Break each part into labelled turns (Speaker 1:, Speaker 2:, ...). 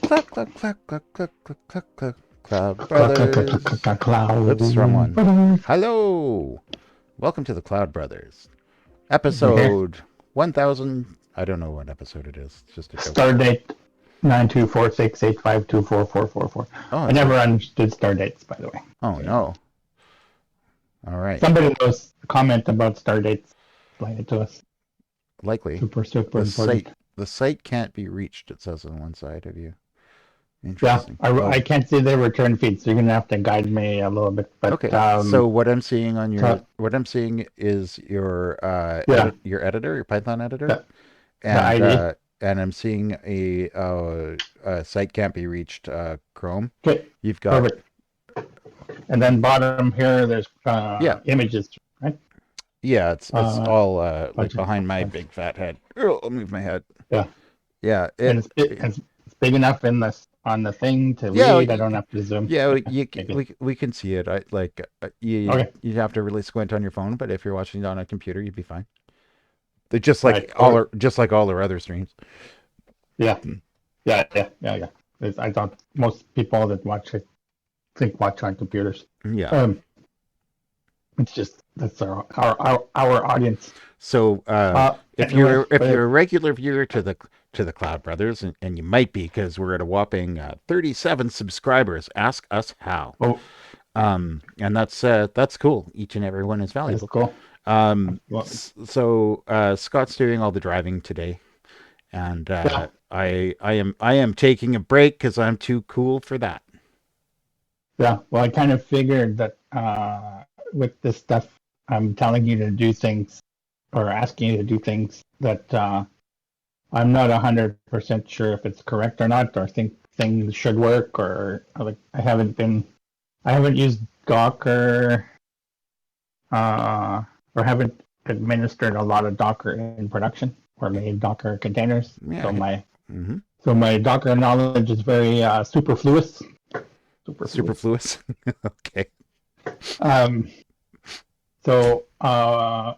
Speaker 1: Clap, clap, clap, clap, clap, clap, clap, clap. Cloud Brothers. Oops, wrong
Speaker 2: Cloud
Speaker 1: one.
Speaker 2: Brothers.
Speaker 1: Hello. Welcome to the Cloud Brothers.
Speaker 2: We're here.
Speaker 1: Episode 1000. I don't know what episode it is. It's just a joke.
Speaker 2: Star date 924685244444.
Speaker 1: Oh,
Speaker 2: I
Speaker 1: it's
Speaker 2: never
Speaker 1: a.
Speaker 2: understood star dates, by the way.
Speaker 1: Oh,
Speaker 2: So, you know.
Speaker 1: no. All right.
Speaker 2: Somebody knows comment about star dates. Explain it to us.
Speaker 1: Likely.
Speaker 2: Super, super
Speaker 1: The site.
Speaker 2: important.
Speaker 1: The site can't be reached, it says on one side of you.
Speaker 2: Yeah,
Speaker 1: Interesting.
Speaker 2: I
Speaker 1: Oh,
Speaker 2: can't see the return feed, so you're gonna have to guide me a little bit. But
Speaker 1: okay. So what I'm seeing is your
Speaker 2: yeah,
Speaker 1: your editor, your Python editor,
Speaker 2: the, the
Speaker 1: and
Speaker 2: ID.
Speaker 1: I'm seeing a site can't be reached Chrome.
Speaker 2: Okay,
Speaker 1: You've got
Speaker 2: perfect. And then bottom here, there's
Speaker 1: yeah
Speaker 2: images, right?
Speaker 1: yeah it's all like
Speaker 2: Bunch of,
Speaker 1: behind my
Speaker 2: bunch.
Speaker 1: big fat head. Oh, I'll move my head.
Speaker 2: Yeah,
Speaker 1: Yeah
Speaker 2: and it's big enough in this on the thing to
Speaker 1: yeah
Speaker 2: read. I don't have to zoom.
Speaker 1: yeah
Speaker 2: Okay, maybe.
Speaker 1: we can see it. I like
Speaker 2: Okay,
Speaker 1: you have to really squint on your phone, but if you're watching it on a computer, you'd be fine. They're just
Speaker 2: right. Or
Speaker 1: like all our other streams.
Speaker 2: yeah, yeah. I thought most people that watch it watch on computers.
Speaker 1: Yeah.
Speaker 2: Um, it's just that's our audience.
Speaker 1: So
Speaker 2: Anyway,
Speaker 1: if you're a regular viewer to the Cloud Brothers, and you might be because we're at a whopping 37 subscribers, ask us how.
Speaker 2: oh,
Speaker 1: And that's cool. Each and every one is
Speaker 2: that's
Speaker 1: valuable.
Speaker 2: cool. Well,
Speaker 1: So Scott's doing all the driving today, and
Speaker 2: yeah,
Speaker 1: I am taking a break because I'm too cool for that.
Speaker 2: yeah. Well, I kind of figured that with this stuff, I'm telling you to do things or asking you to do things that I'm not 100% sure if it's correct or not, or think things should work, or like I haven't used Docker, or haven't administered a lot of Docker in production or made Docker containers.
Speaker 1: Yeah.
Speaker 2: So my
Speaker 1: Mm-hmm.
Speaker 2: so my Docker knowledge is very superfluous.
Speaker 1: Superfluous. Okay.
Speaker 2: Um,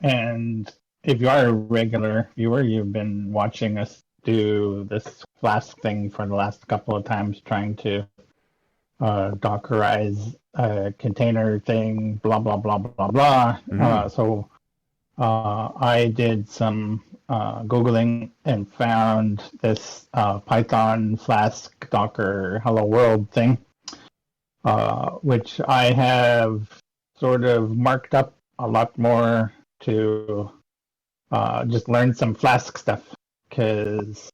Speaker 2: and if you are a regular viewer, you've been watching us do this flask thing for the last couple of times, trying to Dockerize a container thing, blah, blah, blah, blah, blah.
Speaker 1: Mm-hmm.
Speaker 2: I did some Googling and found this Python Flask Docker Hello World thing, which I have sort of marked up a lot more to just learn some Flask stuff because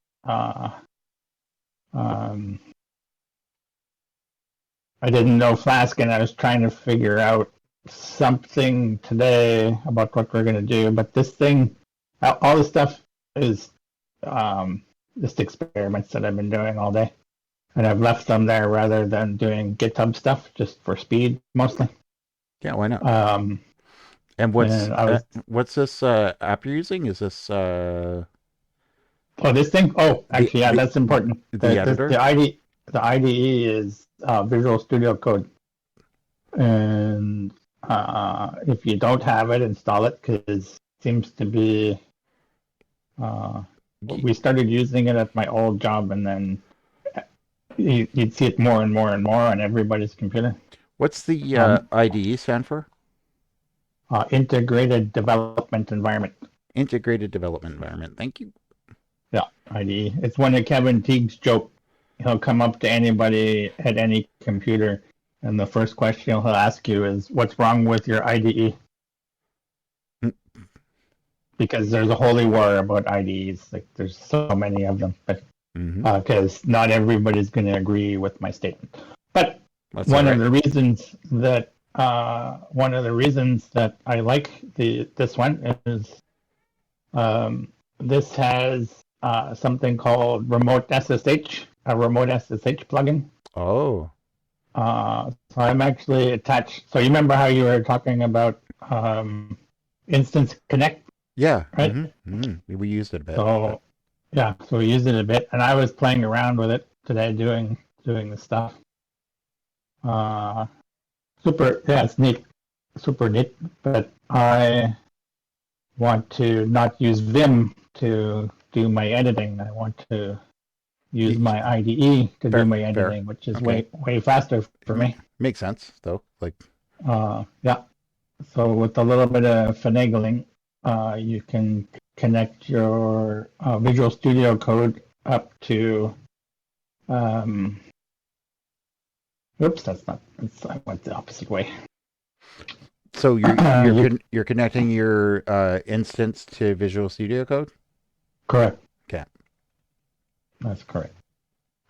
Speaker 2: um, I didn't know Flask and I was trying to figure out something today about what we're going to do. But this thing, all this stuff is just experiments that I've been doing all day. And I've left them there rather than doing GitHub stuff just for speed mostly.
Speaker 1: Yeah, why not?
Speaker 2: Um,
Speaker 1: And
Speaker 2: and I was,
Speaker 1: what's this app you're using? Is this
Speaker 2: oh, this thing? Oh, actually, yeah,
Speaker 1: the
Speaker 2: that's important.
Speaker 1: the editor?
Speaker 2: The IDE is Visual Studio Code. And if you don't have it, install it because it seems to be. We started using it at my old job, and then you'd see it more and more and more on everybody's computer.
Speaker 1: What's the IDE stand for?
Speaker 2: Integrated Development Environment.
Speaker 1: Integrated Development Environment. Thank you.
Speaker 2: Yeah, IDE. It's one of Kevin Teague's joke. He'll come up to anybody at any computer, and the first question he'll ask you is, "What's wrong with your IDE?" Because there's a holy war about IDEs. Like there's so many of them, but because not everybody's going to agree with my statement. But
Speaker 1: That's one
Speaker 2: of the reasons that I like this one is this has something called remote SSH, a remote SSH plugin.
Speaker 1: Oh.
Speaker 2: So I'm actually attached. So you remember how you were talking about Instance Connect?
Speaker 1: Yeah.
Speaker 2: Right.
Speaker 1: We used it a bit.
Speaker 2: So yeah, so we used it a bit, and I was playing around with it today, doing the stuff. Super, yeah, it's neat, super neat. But I want to not use Vim to do my editing. I want to use
Speaker 1: Y-
Speaker 2: my IDE to do
Speaker 1: Fair,
Speaker 2: my
Speaker 1: fair.
Speaker 2: editing, which is
Speaker 1: Okay.
Speaker 2: way faster for me.
Speaker 1: Makes sense though. Like,
Speaker 2: Yeah. So with a little bit of finagling, you can connect your Visual Studio Code up to. Um, oops, that's not. I went the opposite way.
Speaker 1: so
Speaker 2: You
Speaker 1: you're connecting your instance to Visual Studio Code.
Speaker 2: correct.
Speaker 1: Okay.
Speaker 2: That's correct.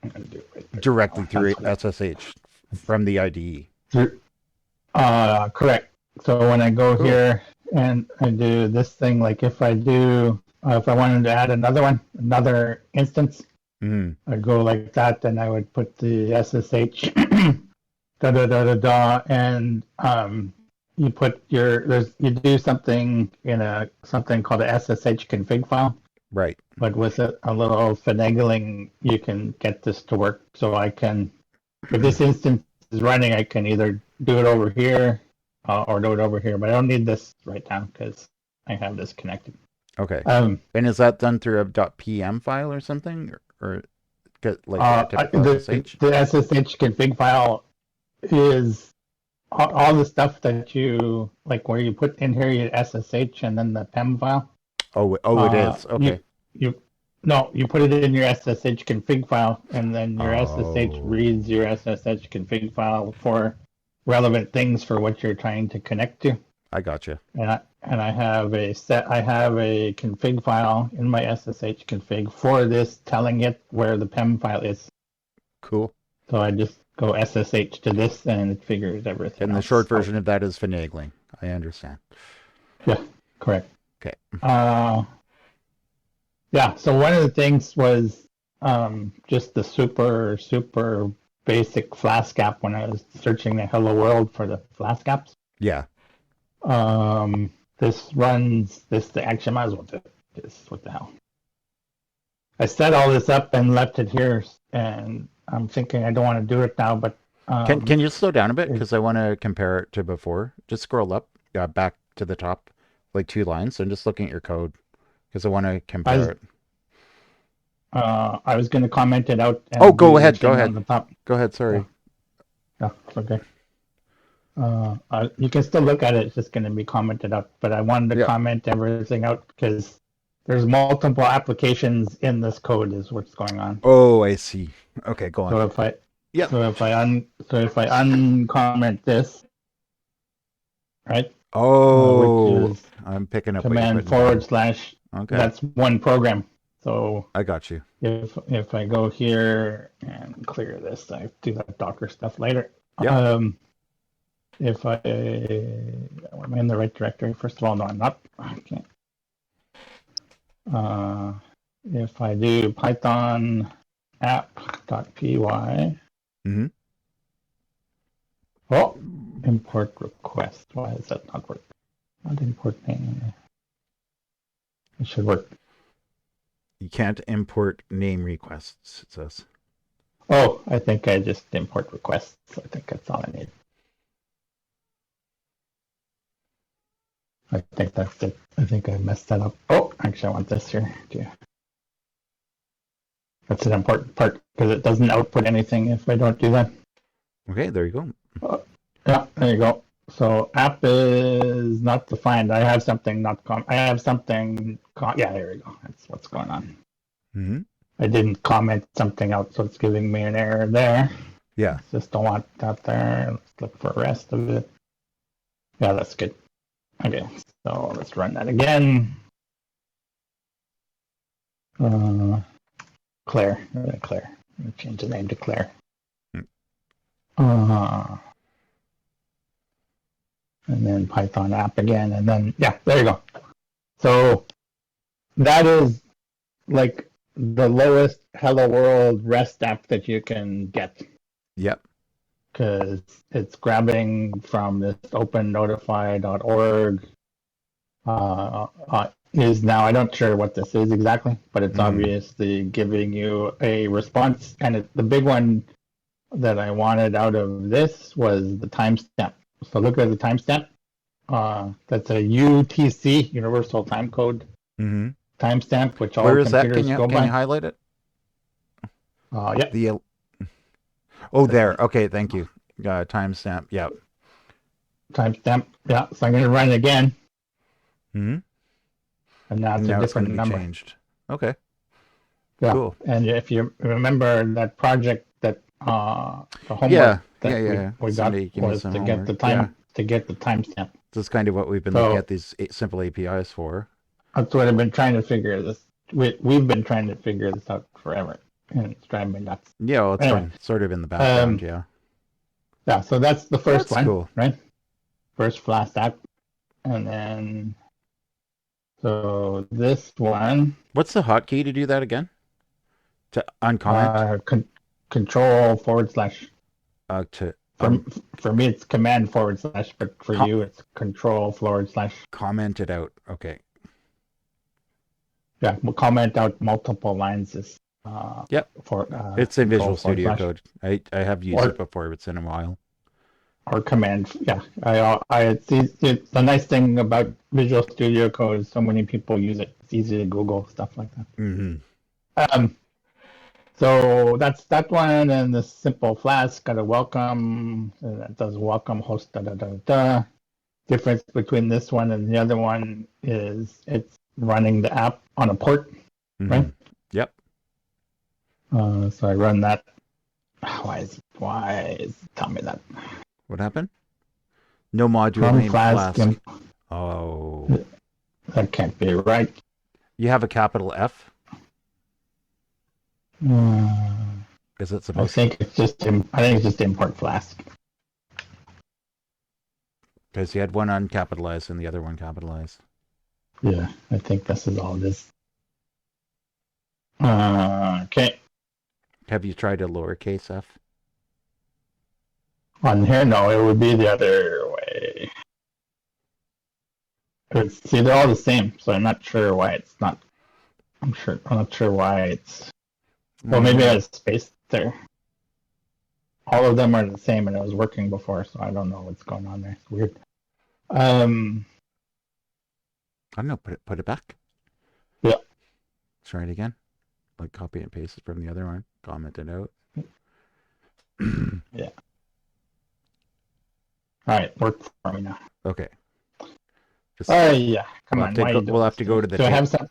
Speaker 2: I'm gonna do it right there.
Speaker 1: Directly through
Speaker 2: That's what
Speaker 1: SSH from the IDE.
Speaker 2: correct. So when I go
Speaker 1: Cool.
Speaker 2: here and I do this thing, like if I do, if I wanted to add another one, another instance,
Speaker 1: Mm.
Speaker 2: I'd go like that, and I would put the SSH da da da da da, and you put your you do something in a something called a SSH config file,
Speaker 1: Right.
Speaker 2: but with a little finagling, you can get this to work. So I can, if this instance is running, I can either do it over here or do it over here, but I don't need this right now because I have this connected.
Speaker 1: Okay.
Speaker 2: Um,
Speaker 1: And is that done through a .pm file or something, or get like a typical SSH?
Speaker 2: the SSH config file is all the stuff that you like, where you put in here your SSH and then the PEM file.
Speaker 1: Oh, it is.
Speaker 2: You
Speaker 1: Okay.
Speaker 2: you no, you put it in your SSH config file, and then your SSH reads
Speaker 1: Oh,
Speaker 2: your SSH config file for relevant things for what you're trying to connect to.
Speaker 1: I gotcha.
Speaker 2: And I have a config file in my SSH config for this, telling it where the PEM file is.
Speaker 1: Cool.
Speaker 2: So I just go SSH to this, and it figures everything
Speaker 1: And the short
Speaker 2: else out.
Speaker 1: version of that is finagling. I understand.
Speaker 2: Yeah, correct.
Speaker 1: Okay.
Speaker 2: Uh, yeah. So one of the things was just the super basic Flask app when I was searching the Hello World for the Flask apps.
Speaker 1: Yeah.
Speaker 2: This runs this. Actually, I might as well do this. What the hell? I set all this up and left it here, and I'm thinking I don't want to do it now, but
Speaker 1: Can you slow down a bit
Speaker 2: it,
Speaker 1: because I want to compare it to before? Just scroll up, back to the top, like 2 lines. So I'm just looking at your code because I want to
Speaker 2: I
Speaker 1: compare
Speaker 2: was
Speaker 1: it.
Speaker 2: I was going to comment it out
Speaker 1: Oh,
Speaker 2: and
Speaker 1: go
Speaker 2: do the
Speaker 1: ahead. Go
Speaker 2: thing on
Speaker 1: ahead.
Speaker 2: the top.
Speaker 1: Go ahead.
Speaker 2: Yeah,
Speaker 1: Sorry.
Speaker 2: yeah, it's okay. You can still look at it. It's just going to be commented out. But I wanted to
Speaker 1: Yeah.
Speaker 2: comment everything out because there's multiple applications in this code. Is what's going on.
Speaker 1: Oh, I see. Okay, go on.
Speaker 2: So if I
Speaker 1: Yep.
Speaker 2: so if I uncomment this, right, which
Speaker 1: Oh,
Speaker 2: is
Speaker 1: I'm picking up what you're
Speaker 2: command
Speaker 1: putting down.
Speaker 2: /
Speaker 1: Okay,
Speaker 2: that's one program. So
Speaker 1: I got you.
Speaker 2: if I go here and clear this, I do that Docker stuff later.
Speaker 1: Yep.
Speaker 2: If I am I in the right directory? First of all, no, I'm not. I can't. If I do Python app.py,
Speaker 1: Mm-hmm.
Speaker 2: oh, import request. Why is that not working? Not import name. It should work.
Speaker 1: You can't import name requests, it says.
Speaker 2: Oh, I think I just import requests. I think that's all I need. I think that's it. I think I messed that up. Oh, actually, I want this here too. That's an important part because it doesn't output anything if I don't do that.
Speaker 1: Okay, there you go.
Speaker 2: Yeah, there you go. So app is not defined. I have something not I have something. Yeah, there we go. That's what's going on.
Speaker 1: Mm-hmm.
Speaker 2: I didn't comment something out, so it's giving me an error there.
Speaker 1: Yeah.
Speaker 2: Just don't want that there. Let's look for the rest of it. Yeah, that's good. Okay, so let's run that again. Claire. Claire. I'm going to change the name to Claire. And then Python app again, and then, yeah, there you go. So that is like the lowest Hello World REST app that you can get.
Speaker 1: Yep.
Speaker 2: Because it's grabbing from this opennotify.org. Is now, I'm not sure what this is exactly, but it's obviously giving you a response. And the big one that I wanted out of this was the timestamp. So look at the timestamp. That's a UTC, Universal Time Code
Speaker 1: Mm-hmm.
Speaker 2: timestamp, which all
Speaker 1: Where is that?
Speaker 2: computers go
Speaker 1: Can you
Speaker 2: by.
Speaker 1: highlight it?
Speaker 2: Yeah,
Speaker 1: The oh,
Speaker 2: this
Speaker 1: there.
Speaker 2: one.
Speaker 1: Okay, thank you. Timestamp. Yep.
Speaker 2: Timestamp. Yeah, so I'm going to run it again,
Speaker 1: Hmm.
Speaker 2: and now
Speaker 1: And
Speaker 2: it's a
Speaker 1: now it's going to
Speaker 2: different
Speaker 1: be
Speaker 2: number.
Speaker 1: changed. Okay,
Speaker 2: Yeah,
Speaker 1: cool.
Speaker 2: and if you remember that project that the homework
Speaker 1: Yeah, yeah,
Speaker 2: that
Speaker 1: yeah,
Speaker 2: we
Speaker 1: yeah.
Speaker 2: we got
Speaker 1: Somebody give me
Speaker 2: was
Speaker 1: some homework. Yeah,
Speaker 2: to get the timestamp.
Speaker 1: this is kind of what we've been looking at
Speaker 2: So
Speaker 1: these simple APIs for.
Speaker 2: that's what I've been trying to figure this. We've been trying to figure this out forever, and it's driving me nuts.
Speaker 1: Yeah, well, it's
Speaker 2: Anyway,
Speaker 1: been sort of in the background.
Speaker 2: um,
Speaker 1: Yeah,
Speaker 2: yeah. So that's the first
Speaker 1: that's
Speaker 2: one,
Speaker 1: cool.
Speaker 2: right? First flash app, and then so this one,
Speaker 1: What's the hotkey to do that again? To uncomment?
Speaker 2: con- control forward slash.
Speaker 1: To
Speaker 2: For for me, it's command forward slash, but for you, it's control forward slash.
Speaker 1: comment it out. Okay.
Speaker 2: Yeah, we'll comment out multiple lines is
Speaker 1: Yep.
Speaker 2: for
Speaker 1: It's in
Speaker 2: control
Speaker 1: Visual
Speaker 2: forward
Speaker 1: Studio
Speaker 2: slash
Speaker 1: Code. I have used it
Speaker 2: or
Speaker 1: before, but it's in a while.
Speaker 2: command. Yeah, it's the nice thing about Visual Studio Code is so many people use it. It's easy to Google stuff like that.
Speaker 1: Mm-hmm.
Speaker 2: Um, so that's that one, and the simple flask got a welcome. That does welcome host da da da da. Difference between this one and the other one is it's running the app on a port,
Speaker 1: Mm-hmm.
Speaker 2: right?
Speaker 1: Yep.
Speaker 2: So I run that. Why is it tell me that?
Speaker 1: What happened? No module
Speaker 2: From
Speaker 1: name
Speaker 2: Flask,
Speaker 1: Flask.
Speaker 2: and
Speaker 1: Oh.
Speaker 2: that can't be right.
Speaker 1: You have a capital F?
Speaker 2: Uh,
Speaker 1: Is it
Speaker 2: I
Speaker 1: supposed to?
Speaker 2: think it's just I think it's just import Flask.
Speaker 1: Because you had one uncapitalized and the other one capitalized.
Speaker 2: Yeah, I think this is all this. Okay,
Speaker 1: Have you tried a lowercase f?
Speaker 2: on here, no, it would be the other way. See, they're all the same, so I'm not sure why it's not. I'm not sure why it's. Well, maybe I
Speaker 1: Mm,
Speaker 2: had a space there. All of them are the same, and it was working before, so I don't know what's going on there. It's weird. Um,
Speaker 1: I don't know. Put it back.
Speaker 2: yeah,
Speaker 1: Try it again. Like copy and paste it from the other one. Comment it out.
Speaker 2: yeah. All right, work for me now.
Speaker 1: Okay. Just
Speaker 2: Oh yeah, come on. Why are you
Speaker 1: we'll
Speaker 2: doing
Speaker 1: have
Speaker 2: this
Speaker 1: to
Speaker 2: to
Speaker 1: go
Speaker 2: me?
Speaker 1: to the
Speaker 2: Do I
Speaker 1: tape.
Speaker 2: have some?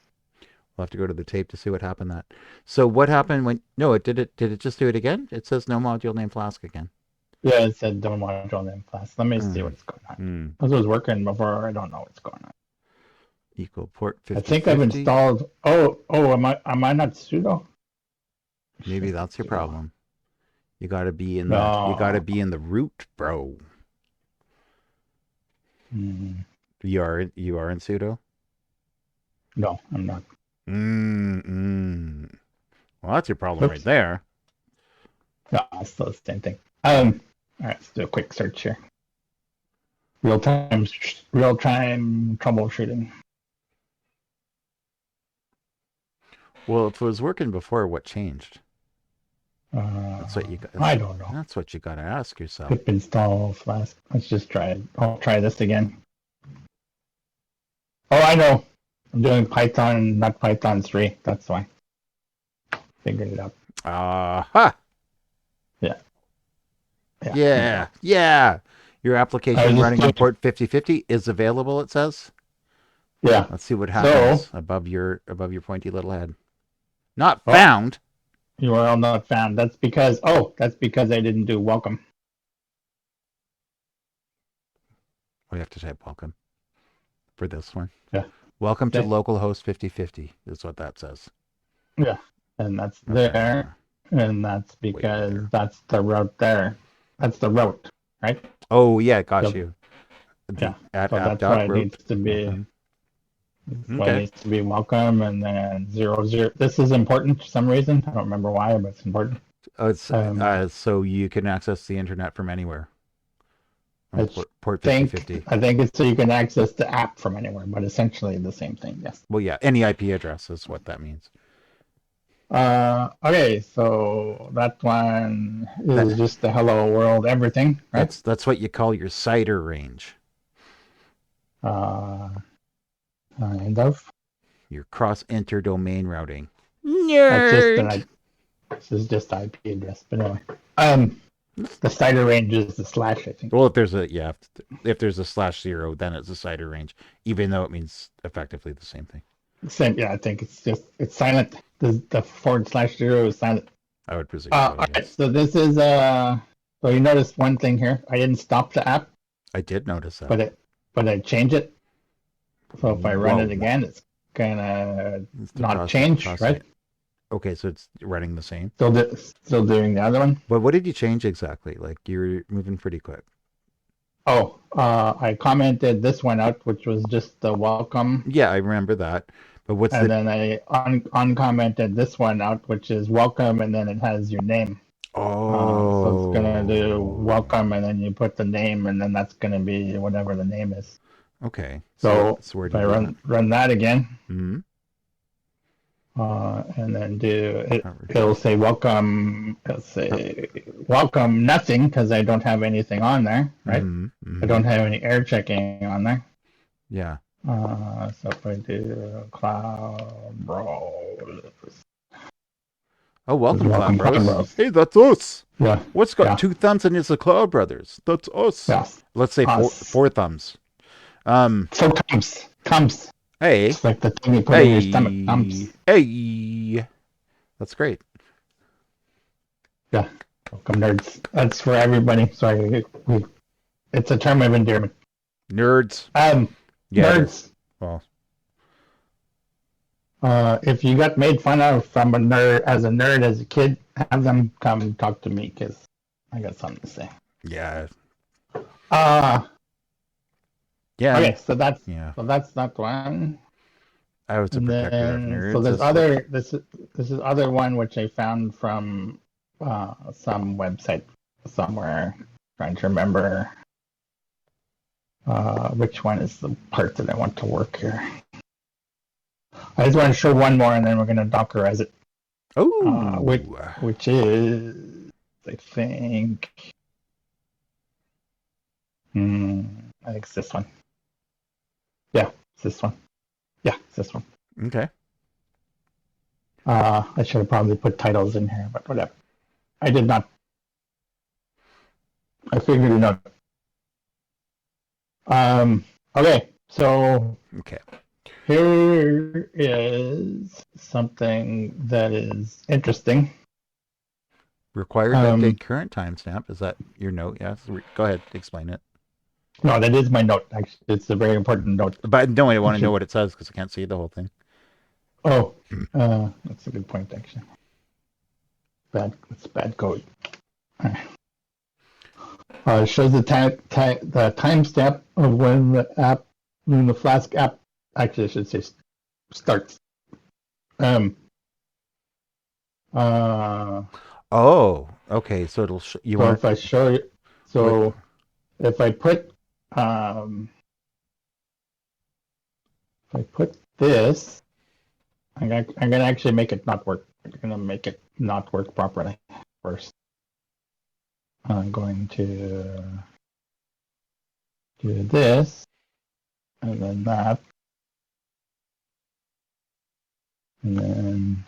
Speaker 1: We'll have to go to the tape to see what happened that. So what happened when no, did it just do it again? It says no module name Flask again.
Speaker 2: Yeah, it said don't want to join in class. Let me see
Speaker 1: Mm,
Speaker 2: what's going on.
Speaker 1: mm.
Speaker 2: This was working before. I don't know what's going on.
Speaker 1: Equal port
Speaker 2: I think I've
Speaker 1: 5050.
Speaker 2: installed. Am I not sudo?
Speaker 1: Maybe
Speaker 2: Should be
Speaker 1: that's your
Speaker 2: sudo.
Speaker 1: problem. You gotta
Speaker 2: No.
Speaker 1: be in the root, bro.
Speaker 2: Mm,
Speaker 1: You are in sudo?
Speaker 2: no, I'm not.
Speaker 1: Mm. Well, that's your problem right
Speaker 2: Oops.
Speaker 1: there.
Speaker 2: No, it's still the same thing. All right, let's do a quick search here. Real time troubleshooting.
Speaker 1: Well, if it was working before, what changed? That's what you got.
Speaker 2: I don't know.
Speaker 1: That's what you got to ask yourself.
Speaker 2: Pip install Flask. Let's just try it. I'll try this again. Oh, I know. I'm doing Python, not Python 3. That's why. Figured it out.
Speaker 1: Ha!
Speaker 2: Yeah. Yeah.
Speaker 1: Yeah. Yeah. Your
Speaker 2: I
Speaker 1: application
Speaker 2: was
Speaker 1: running on
Speaker 2: just doing,
Speaker 1: port 5050 is available, it says.
Speaker 2: yeah.
Speaker 1: Let's see what
Speaker 2: So,
Speaker 1: happens above your pointy little head. Not
Speaker 2: oh,
Speaker 1: found.
Speaker 2: URL not found. That's because I didn't do welcome.
Speaker 1: We have to type welcome for this one.
Speaker 2: Yeah.
Speaker 1: Welcome to
Speaker 2: Okay.
Speaker 1: localhost 5050 is what that says.
Speaker 2: Yeah. And that's
Speaker 1: Okay.
Speaker 2: there. And that's because that's the route there. That's the route, right?
Speaker 1: Oh, yeah, got
Speaker 2: Yep.
Speaker 1: you.
Speaker 2: Yeah.
Speaker 1: At
Speaker 2: So that's why it
Speaker 1: app.route.
Speaker 2: needs to be.
Speaker 1: Welcome.
Speaker 2: That's why it
Speaker 1: Okay.
Speaker 2: needs to be welcome, and then 0, 0. This is important for some reason. I don't remember why, but it's important.
Speaker 1: It's
Speaker 2: Um,
Speaker 1: so you can access the internet from anywhere on
Speaker 2: I
Speaker 1: port 5050.
Speaker 2: I think it's so you can access the app from anywhere, but essentially the same thing. Yes.
Speaker 1: Well, yeah, any IP address is what that means.
Speaker 2: Okay, so that one is
Speaker 1: That
Speaker 2: just the hello world everything, right?
Speaker 1: that's what you call your CIDR range.
Speaker 2: Uh, kind of.
Speaker 1: Your cross inter domain routing.
Speaker 2: That's just
Speaker 1: Nerd.
Speaker 2: This is just the IP address, but anyway. Um, the CIDR range is the slash, I think.
Speaker 1: Well, if there's a yeah, if there's a /0, then it's a CIDR range, even though it means effectively the same thing.
Speaker 2: Same, yeah, I think it's silent. The /0 is silent.
Speaker 1: I would presume so.
Speaker 2: All right,
Speaker 1: Yes,
Speaker 2: so this is so you notice one thing here. I didn't stop the app,
Speaker 1: I did notice that.
Speaker 2: but I change it. So if I run it
Speaker 1: Whoa,
Speaker 2: again, it's gonna
Speaker 1: it's the
Speaker 2: not change, right?
Speaker 1: Okay, so it's running the same.
Speaker 2: Still doing the other one.
Speaker 1: But what did you change exactly? Like you're moving pretty quick.
Speaker 2: Oh, I commented this one out, which was just the welcome,
Speaker 1: Yeah, I remember that. But what's
Speaker 2: and
Speaker 1: the?
Speaker 2: then I uncommented this one out, which is welcome, and then it has your name. So it's gonna do
Speaker 1: Oh,
Speaker 2: welcome, and then you put the name, and then that's gonna be whatever the name is.
Speaker 1: okay.
Speaker 2: So
Speaker 1: So where
Speaker 2: if
Speaker 1: do you
Speaker 2: I
Speaker 1: do that?
Speaker 2: run that again,
Speaker 1: Hmm.
Speaker 2: and then do it, it'll
Speaker 1: Conversation.
Speaker 2: say welcome. It'll
Speaker 1: Oh,
Speaker 2: say welcome nothing because I don't have anything on there, right?
Speaker 1: mm-hmm.
Speaker 2: I
Speaker 1: Mm-hmm.
Speaker 2: don't have any air checking on there.
Speaker 1: Yeah.
Speaker 2: So if I do cloud bros,
Speaker 1: Oh,
Speaker 2: it's
Speaker 1: welcome, Cloud
Speaker 2: welcome cloud
Speaker 1: Bros.
Speaker 2: bros.
Speaker 1: Hey, that's us.
Speaker 2: Yeah,
Speaker 1: What's got
Speaker 2: yeah,
Speaker 1: two thumbs and it's the Cloud Brothers? That's us.
Speaker 2: yes,
Speaker 1: Let's say
Speaker 2: us.
Speaker 1: four thumbs. Um.
Speaker 2: So comes.
Speaker 1: Hey.
Speaker 2: It's like the thing you put in your stomach.
Speaker 1: Hey. Hey. That's great.
Speaker 2: Yeah, welcome nerds. That's for everybody. Sorry, it's a term of endearment.
Speaker 1: Nerds.
Speaker 2: Um,
Speaker 1: Yeah, it is.
Speaker 2: nerds.
Speaker 1: Well,
Speaker 2: If you got made fun of from a nerd as a kid, have them come talk to me because I got something to say.
Speaker 1: yeah.
Speaker 2: Uh
Speaker 1: Yeah.
Speaker 2: okay,
Speaker 1: Yeah.
Speaker 2: so that's that one.
Speaker 1: I was a
Speaker 2: And
Speaker 1: protector of
Speaker 2: then so
Speaker 1: nerds.
Speaker 2: there's
Speaker 1: It's like,
Speaker 2: other this is other one which I found from some website somewhere. Trying to remember which one is the part that I want to work here. I just want to show one more, and then we're going to Dockerize it.
Speaker 1: oh.
Speaker 2: Which is, I think, I think it's this one. Yeah, it's this one. Yeah, it's this one.
Speaker 1: Okay.
Speaker 2: I should have probably put titles in here, but whatever. I did not. I figured it out. Okay, so
Speaker 1: Okay.
Speaker 2: here is something that is interesting.
Speaker 1: Required to update current timestamp. Is that your note? Yes. Go ahead. Explain it.
Speaker 2: No, that is my note. Actually, it's a very important note.
Speaker 1: But no, I want to know
Speaker 2: Actually,
Speaker 1: what it says because I can't see the whole thing.
Speaker 2: oh, that's a good point. Actually, it's bad code. It shows the timestamp of when the Flask app, actually, I should say starts. Uh,
Speaker 1: Oh, okay. So it'll you
Speaker 2: so
Speaker 1: want
Speaker 2: if I show you,
Speaker 1: what?
Speaker 2: so if I put um, this, I'm gonna actually make it not work. I'm gonna make it not work properly first. I'm going to do this, and then that, and then.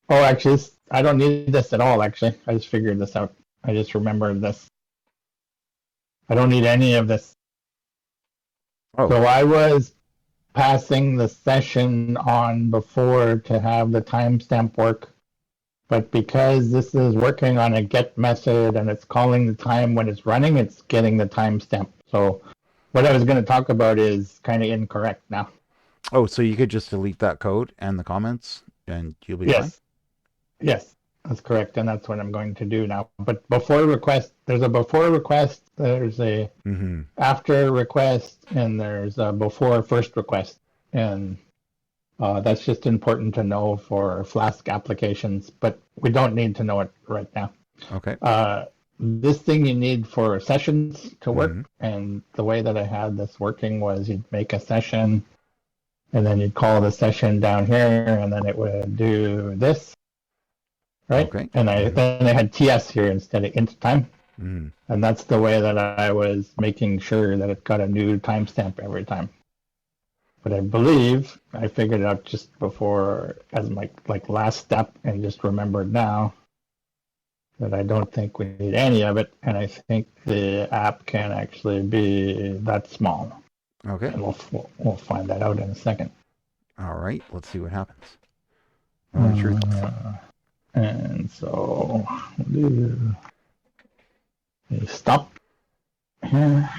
Speaker 2: Oh, actually, I don't need this at all. Actually, I just figured this out. I just remembered this. I don't need any of this.
Speaker 1: Oh,
Speaker 2: So I was passing the session on before to have the timestamp work. But because this is working on a get method and it's calling the time when it's running, it's getting the timestamp. So what I was going to talk about is kind of incorrect now.
Speaker 1: oh. So you could just delete that code and the comments, and you'll be fine.
Speaker 2: Yes, that's correct. And that's what I'm going to do now. But before request, there's a before request, there's a
Speaker 1: Mm-hmm.
Speaker 2: after request, and there's a before first request. And that's just important to know for Flask applications, but we don't need to know it right now.
Speaker 1: Okay.
Speaker 2: This thing you need for sessions to
Speaker 1: Mm-hmm.
Speaker 2: work, and the way that I had this working was you'd make a session, and then you'd call the session down here, and then it would do this, right?
Speaker 1: Okay.
Speaker 2: And
Speaker 1: Mm-hmm.
Speaker 2: then I had TS here instead of int time,
Speaker 1: Mm-hmm.
Speaker 2: and that's the way that I was making sure that it got a new timestamp every time. but I believe I figured it out just before as my like last step and just remembered now that I don't think we need any of it, and I think the app can actually be that small.
Speaker 1: Okay.
Speaker 2: And we'll find that out in a second.
Speaker 1: All right. Let's see what happens. Moment of truth.
Speaker 2: And so we'll do a stop here.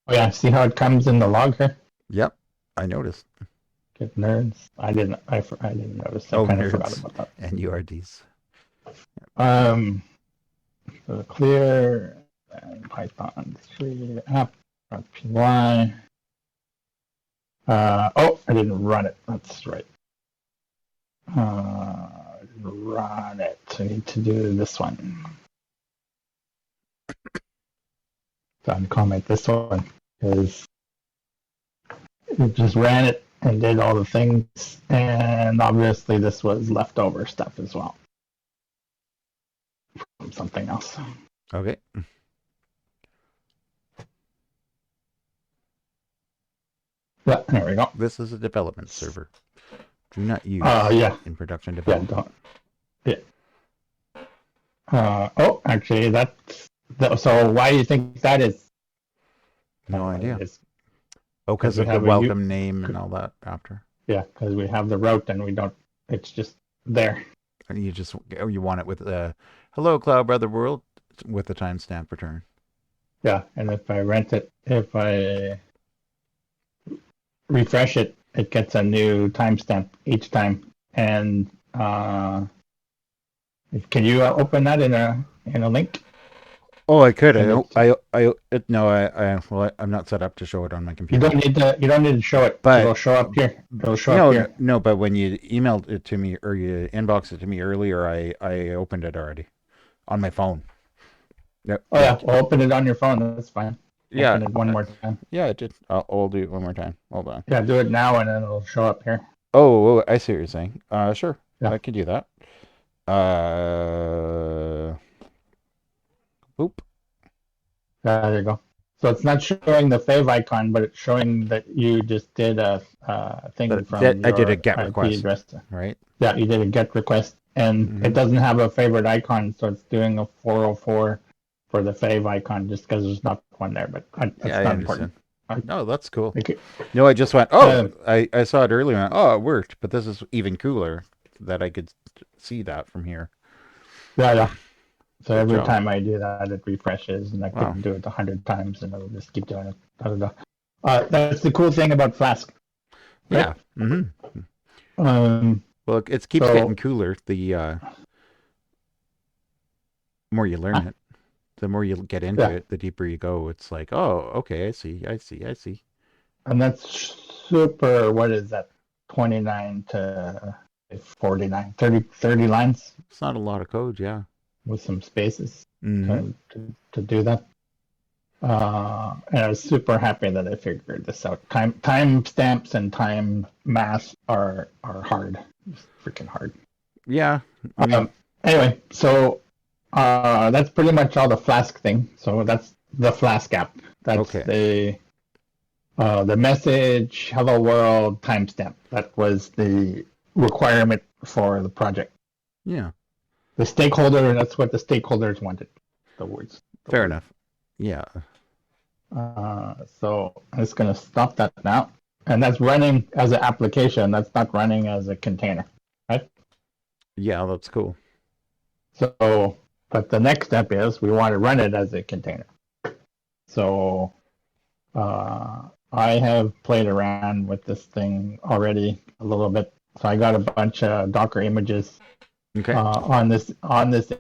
Speaker 2: Oh yeah, see how it comes in the log here?
Speaker 1: Yep. I noticed.
Speaker 2: Get nerds. I didn't notice. I
Speaker 1: Oh,
Speaker 2: kind of forgot
Speaker 1: nerds
Speaker 2: about that.
Speaker 1: and URDs.
Speaker 2: Um, so clear and Python 3 app.py. Oh, I didn't run it. That's right. I didn't run it. I need to do this one. So uncomment this one because it just ran it and did all the things, and obviously this was leftover stuff as well from something else.
Speaker 1: Okay.
Speaker 2: Yeah, there we go.
Speaker 1: This is a development server. Do not use
Speaker 2: Yeah,
Speaker 1: in production
Speaker 2: yeah,
Speaker 1: development.
Speaker 2: don't. Yeah. Oh, actually, so. Why do you think that is?
Speaker 1: No idea.
Speaker 2: Is
Speaker 1: Oh, because
Speaker 2: we
Speaker 1: of the
Speaker 2: have
Speaker 1: welcome name and all that after.
Speaker 2: yeah, because we have the route and we don't. It's just there.
Speaker 1: And you want it with hello Cloud Brother World with the timestamp return.
Speaker 2: Yeah, and if I refresh it, it gets a new timestamp each time. And can you open that in a link?
Speaker 1: Oh, I could.
Speaker 2: And
Speaker 1: I'm not set up to show it on my
Speaker 2: you
Speaker 1: computer.
Speaker 2: you don't need to show it.
Speaker 1: But
Speaker 2: It'll show up here. It'll show
Speaker 1: no,
Speaker 2: up here.
Speaker 1: no. But when you emailed it to me or you inboxed it to me earlier, I opened it already on my phone. Yep.
Speaker 2: Oh yeah, well, open it on your phone. That's fine.
Speaker 1: Yeah.
Speaker 2: Open it one more time.
Speaker 1: Yeah, I did. I'll do it one more time. Hold on.
Speaker 2: Yeah, do it now and then it'll show up here.
Speaker 1: Oh, I see what you're saying. Sure.
Speaker 2: Yeah.
Speaker 1: I can do that. Boop.
Speaker 2: There you go. So it's not showing the fave icon, but it's showing that you just did a thing from your
Speaker 1: I did a GET
Speaker 2: IP
Speaker 1: request,
Speaker 2: address.
Speaker 1: right?
Speaker 2: Yeah, you did a GET request, and it doesn't have a favorite icon, so it's doing a 404 for the fave icon just because there's not one there. But that's
Speaker 1: Yeah, I
Speaker 2: not
Speaker 1: understand.
Speaker 2: important.
Speaker 1: No, that's cool.
Speaker 2: Okay.
Speaker 1: No, I just went, I saw it earlier. And oh, it worked. But this is even cooler that I could see that from here.
Speaker 2: Yeah. So
Speaker 1: Good
Speaker 2: every
Speaker 1: job.
Speaker 2: time I do that, it refreshes, and I
Speaker 1: Wow.
Speaker 2: can do it 100 times, and it'll just keep doing it. That's the cool thing about Flask.
Speaker 1: Right? Yeah. Well, it keeps getting cooler. The more you learn it, the more you get into it, the deeper you go. It's like, oh, okay, I see.
Speaker 2: And that's super, what is that, 29 to 49, 30 lines?
Speaker 1: It's not a lot of code, yeah.
Speaker 2: With some spaces to do that. And I was super happy that I figured this out. Time stamps and time math are hard. It's freaking hard.
Speaker 1: Yeah.
Speaker 2: Anyway, so that's pretty much all the Flask thing. So that's the Flask app. That's the message, hello world, timestamp. That was the requirement for the project.
Speaker 1: Yeah.
Speaker 2: The stakeholder, that's what the stakeholders wanted. The words.
Speaker 1: Fair enough. Yeah.
Speaker 2: So I'm just going to stop that now. And that's running as an application. That's not running as a container, right?
Speaker 1: Yeah, that's cool.
Speaker 2: So, but the next step is we want to run it as a container. So I have played around with this thing already a little bit. So I got a bunch of Docker images on this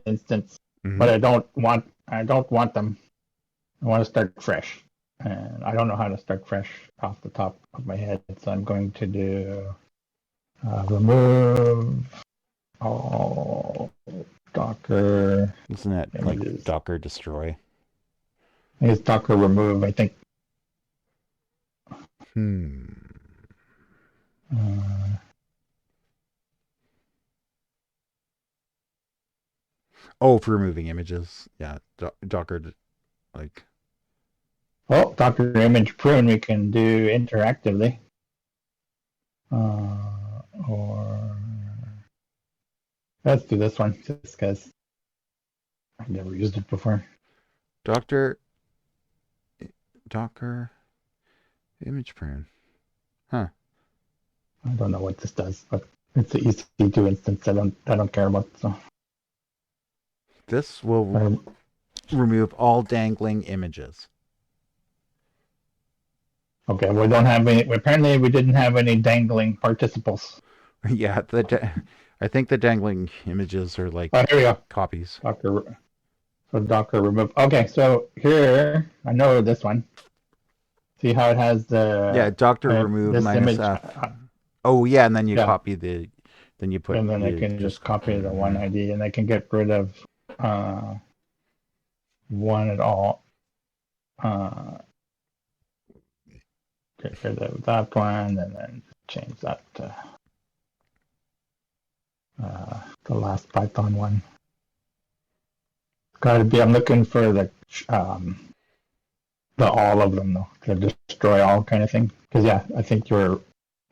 Speaker 2: instance, but I don't want them. I want to start fresh, and I don't know how to start fresh off the top of my head. So I'm going to do remove all Docker.
Speaker 1: Isn't that images. Like Docker destroy?
Speaker 2: I think it's Docker remove. I think.
Speaker 1: Oh, for removing images. Yeah, Docker, like.
Speaker 2: Oh, Docker image prune we can do interactively. Or let's do this one just because I've never used it before.
Speaker 1: Doctor Docker image print. Huh.
Speaker 2: I don't know what this does, but it's an EC2 instance. I don't care about. So
Speaker 1: This will
Speaker 2: um,
Speaker 1: remove all dangling images.
Speaker 2: okay, we don't have any. Apparently, we didn't have any dangling participles.
Speaker 1: Yeah, I think the dangling images are like
Speaker 2: Oh, here we go.
Speaker 1: copies.
Speaker 2: Docker remove. Okay, so here I know this one. See how it has
Speaker 1: Yeah,
Speaker 2: the
Speaker 1: doctor remove
Speaker 2: this
Speaker 1: minus
Speaker 2: image.
Speaker 1: F. Oh yeah, and then you
Speaker 2: Yeah,
Speaker 1: copy then you put
Speaker 2: and then I
Speaker 1: you
Speaker 2: can
Speaker 1: just
Speaker 2: just copy the one ID, and I can get rid of uh, one at all. Uh, get rid of that one, and then change that to the last Python one. Got to be. I'm looking for the all of them though, to destroy all kind of thing. Because yeah, I think you're.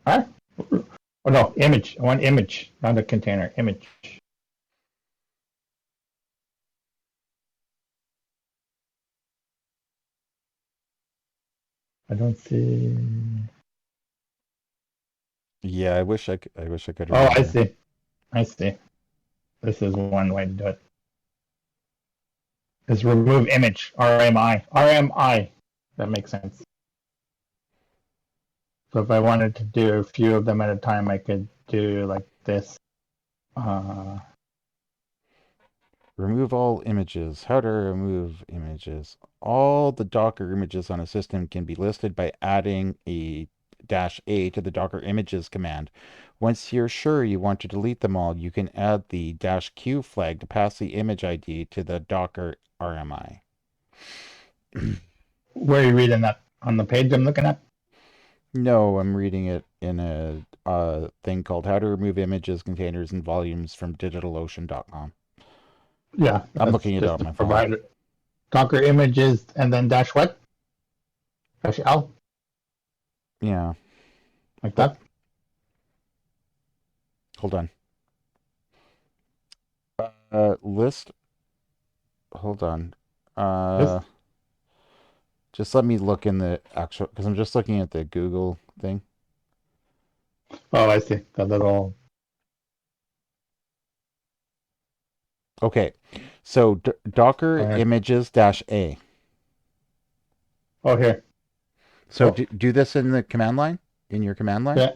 Speaker 2: Huh? Oh no, image. I want image, not a container. Image. I don't see.
Speaker 1: Yeah, I wish I could
Speaker 2: Oh, I
Speaker 1: remember.
Speaker 2: see. I see. This is one way to do it. Is remove image. RMI. RMI. That makes sense. So if I wanted to do a few of them at a time, I could do like this. Uh,
Speaker 1: Remove all images. How to remove images. All the Docker images on a system can be listed by adding a -a to the Docker images command. Once you're sure you want to delete them all, you can add the -q flag to pass the image ID to the Docker RMI.
Speaker 2: where are you reading that? On the page I'm looking at?
Speaker 1: No, I'm reading it in a thing called How to Remove Images, Containers, and Volumes from DigitalOcean.com.
Speaker 2: Yeah,
Speaker 1: I'm
Speaker 2: that's
Speaker 1: looking it up
Speaker 2: just
Speaker 1: on
Speaker 2: the
Speaker 1: my phone.
Speaker 2: provider. Docker images and then dash what? Dash L?
Speaker 1: Yeah,
Speaker 2: Like
Speaker 1: but
Speaker 2: that?
Speaker 1: hold on. List. Hold on.
Speaker 2: This?
Speaker 1: Uh, just let me look in the actual because I'm just looking at the Google thing.
Speaker 2: Oh, I see. The little.
Speaker 1: Okay, so Docker
Speaker 2: Go ahead.
Speaker 1: images -a.
Speaker 2: Oh, here.
Speaker 1: So
Speaker 2: Oh,
Speaker 1: do this in the command line, in your command line.
Speaker 2: yeah.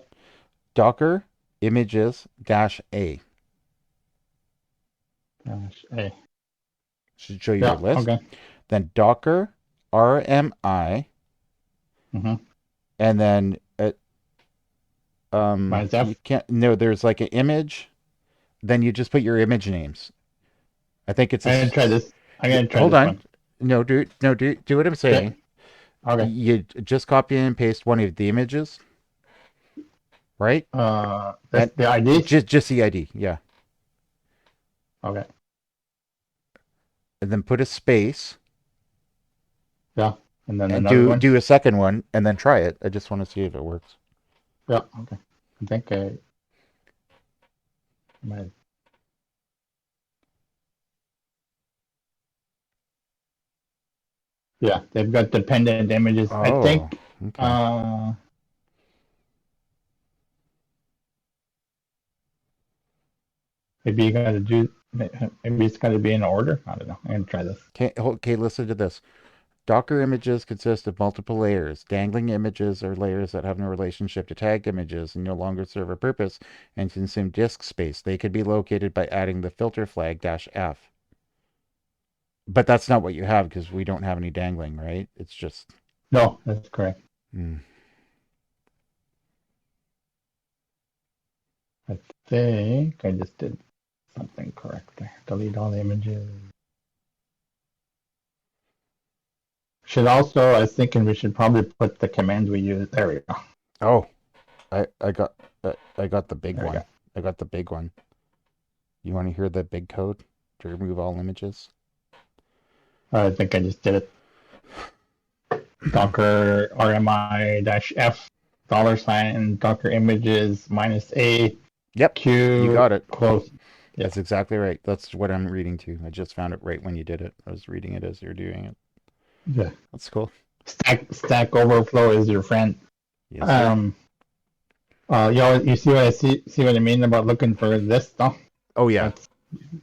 Speaker 1: Docker images -a
Speaker 2: Dash A.
Speaker 1: should show you your
Speaker 2: Yeah.
Speaker 1: list.
Speaker 2: Okay.
Speaker 1: Then Docker RMI,
Speaker 2: Mm-hmm.
Speaker 1: and then
Speaker 2: Minus
Speaker 1: you
Speaker 2: F.
Speaker 1: can't. No, there's like an image. Then you just put your image names. I think it's a.
Speaker 2: I'm gonna try this. I'm gonna try
Speaker 1: Hold
Speaker 2: this
Speaker 1: on.
Speaker 2: one.
Speaker 1: Do what I'm
Speaker 2: Okay.
Speaker 1: saying.
Speaker 2: Okay.
Speaker 1: You just copy and paste one of the images, right?
Speaker 2: That's
Speaker 1: And
Speaker 2: the ID.
Speaker 1: just the ID, yeah.
Speaker 2: Okay.
Speaker 1: And then put a space
Speaker 2: Yeah. And then
Speaker 1: and
Speaker 2: another one.
Speaker 1: do a second one and then try it. I just want to see if it works.
Speaker 2: Yeah. Okay. I think I might. Yeah. They've got dependent images. I
Speaker 1: Oh,
Speaker 2: think.
Speaker 1: okay.
Speaker 2: Uh, maybe you gotta do. Maybe it's gotta be in order. I don't know. I'm gonna try this.
Speaker 1: Okay, listen to this. Docker images consist of multiple layers. Dangling images are layers that have no relationship to tagged images and no longer serve a purpose and consume disk space. They could be located by adding the filter flag -f. But that's not what you have because we don't have any dangling, right? It's just.
Speaker 2: No, that's correct.
Speaker 1: Mm.
Speaker 2: I think I just did something correct there. Delete all the images. Should also, I was thinking we should probably put the command we use. There we go.
Speaker 1: Oh, I got the big
Speaker 2: There we
Speaker 1: one.
Speaker 2: go.
Speaker 1: I got the big one. You want to hear the big code to remove all images?
Speaker 2: I think I just did it. Docker RMI -F. $ Docker images -a
Speaker 1: Yep, you
Speaker 2: q
Speaker 1: got it.
Speaker 2: close. Yeah.
Speaker 1: That's exactly right. That's what I'm reading to. I just found it right when you did it. I was reading it as you're doing it.
Speaker 2: Yeah.
Speaker 1: That's cool.
Speaker 2: Stack Overflow is your friend.
Speaker 1: Yes, sir.
Speaker 2: Um. You see what see what I mean about looking for this stuff?
Speaker 1: Oh yeah,
Speaker 2: That's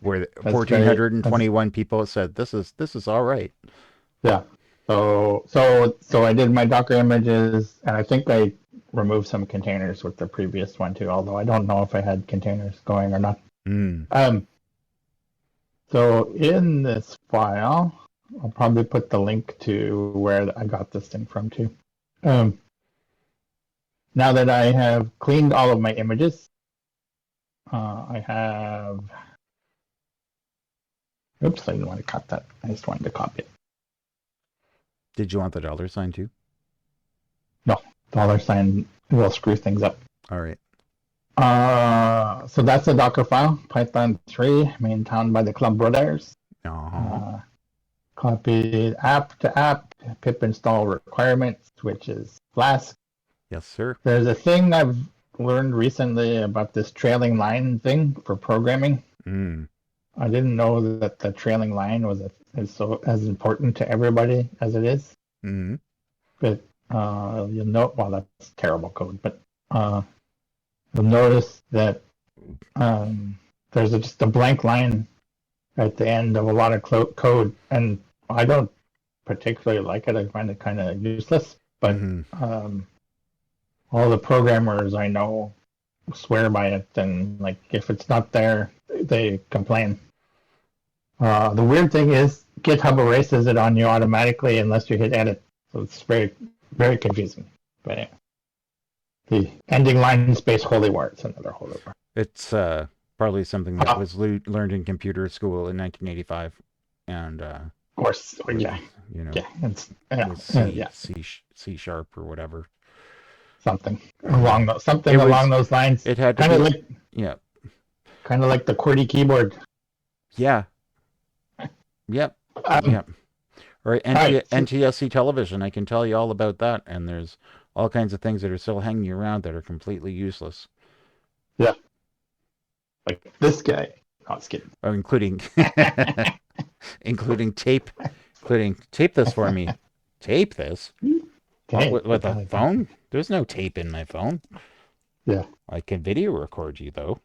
Speaker 1: where
Speaker 2: that's very that's
Speaker 1: 1,421 people said this is all right.
Speaker 2: yeah. So I did my Docker images, and I think I removed some containers with the previous one too. Although I don't know if I had containers going or not.
Speaker 1: Mm.
Speaker 2: Um. So in this file, I'll probably put the link to where I got this thing from too. Um. Now that I have cleaned all of my images, I have. Oops, I didn't want to cut that. I just wanted to copy it.
Speaker 1: Did you want the $sign too?
Speaker 2: No, $ will screw things up.
Speaker 1: All right.
Speaker 2: So that's a Docker file, Python 3, maintained by the Club Brothers.
Speaker 1: Uh-huh.
Speaker 2: Copied app to app, pip install requirements, which is Flask.
Speaker 1: Yes, sir.
Speaker 2: There's a thing I've learned recently about this trailing line thing for programming.
Speaker 1: Mm.
Speaker 2: I didn't know that the trailing line is so as important to everybody as it is.
Speaker 1: Mm.
Speaker 2: But you'll note, well, that's terrible code, but you'll notice that there's just a blank line at the end of a lot of code, and I don't particularly like it. I find it kind of useless, but all the programmers I know swear by it, and like if it's not there, they complain. The weird thing is GitHub erases it on you automatically unless you hit edit, so it's very, very confusing. But yeah. The ending line space holy war. It's another holy war.
Speaker 1: It's probably something that was learned in computer school in 1985, and
Speaker 2: of course, yeah,
Speaker 1: you know,
Speaker 2: yeah, it's
Speaker 1: C sharp or whatever.
Speaker 2: Something along those lines.
Speaker 1: It had to
Speaker 2: kind of
Speaker 1: be,
Speaker 2: like
Speaker 1: yeah,
Speaker 2: kind of like the QWERTY keyboard.
Speaker 1: yeah, yep, yep. Or NTSC television. I can tell you all about that, and there's all kinds of things that are still hanging around that are completely useless.
Speaker 2: Yeah, like this guy. No, it's kidding.
Speaker 1: Oh, including tape, tape this for me. Tape this. With a phone? There's no tape in my phone.
Speaker 2: Yeah.
Speaker 1: I can video record you though.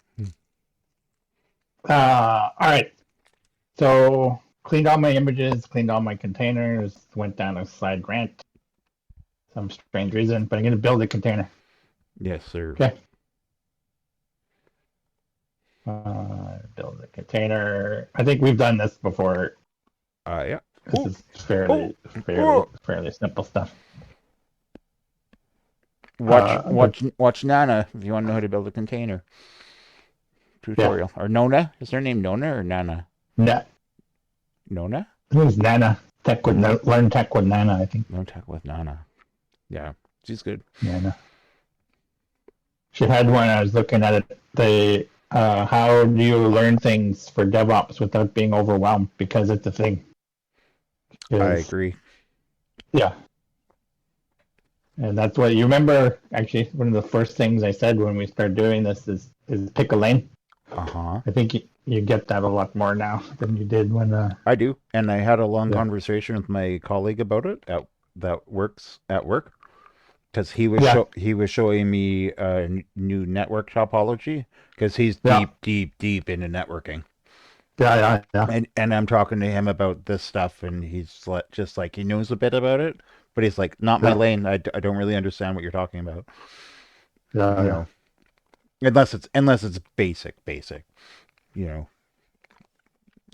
Speaker 2: All right. So cleaned all my images, cleaned all my containers, went down a side rant. Some strange reason, but I'm going to build a container.
Speaker 1: Yes, sir.
Speaker 2: Okay. Build a container. I think we've done this before.
Speaker 1: Yeah.
Speaker 2: This is fairly simple stuff.
Speaker 1: Watch Nana if you want to know how to build a container. Tutorial. Yeah. Or Nona? Is her name Nona or Nana? Nona?
Speaker 2: I think it's Nana. Learn tech with Nana, I think.
Speaker 1: Learn tech with Nana. Yeah, she's good.
Speaker 2: Nana. She had one. I was looking at it. How do you learn things for DevOps without being overwhelmed? Because it's a thing.
Speaker 1: I agree.
Speaker 2: Yeah. And that's what you remember. Actually, one of the first things I said when we started doing this is pick a lane.
Speaker 1: Uh-huh.
Speaker 2: I think you get that a lot more now than you did when.
Speaker 1: I do, and I had a long conversation with my colleague about it that works at work, because he was showing me a new network topology, because he's deep into networking.
Speaker 2: Yeah.
Speaker 1: And I'm talking to him about this stuff, and he's just like, he knows a bit about it, but he's like, not my lane. I don't really understand what you're talking about.
Speaker 2: Yeah.
Speaker 1: You know, unless it's basic. You know,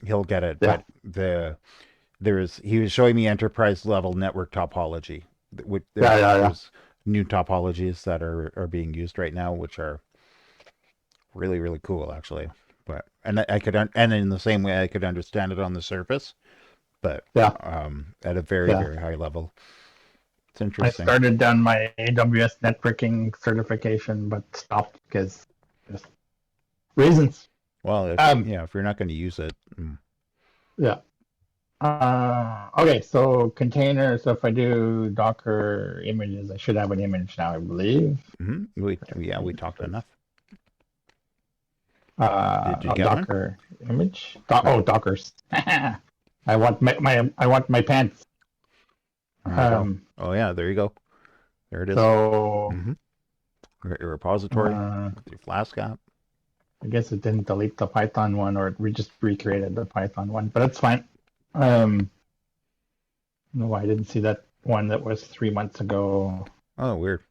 Speaker 1: he'll get it.
Speaker 2: Yeah.
Speaker 1: But he was showing me enterprise level network topology. There's new topologies that are being used right now, which are really, really cool, actually. But and in the same way I could understand it on the surface, but at a very very high level. It's interesting.
Speaker 2: I started down my AWS networking certification, but stopped because just reasons.
Speaker 1: Well, if you're not going to use it.
Speaker 2: Yeah. Okay, so container. So if I do Docker images, I should have an image now, I believe.
Speaker 1: We talked enough. Did you
Speaker 2: A
Speaker 1: get one?
Speaker 2: Docker image.
Speaker 1: Right.
Speaker 2: Dockers. I want I want my pants.
Speaker 1: There you go.
Speaker 2: Um,
Speaker 1: Oh yeah, there you go. There it is.
Speaker 2: so
Speaker 1: Mm-hmm. Your repository with your Flask app.
Speaker 2: I guess it didn't delete the Python one, or we just recreated the Python one, but that's fine. I don't know why I didn't see that one that was 3 months ago.
Speaker 1: Oh, weird.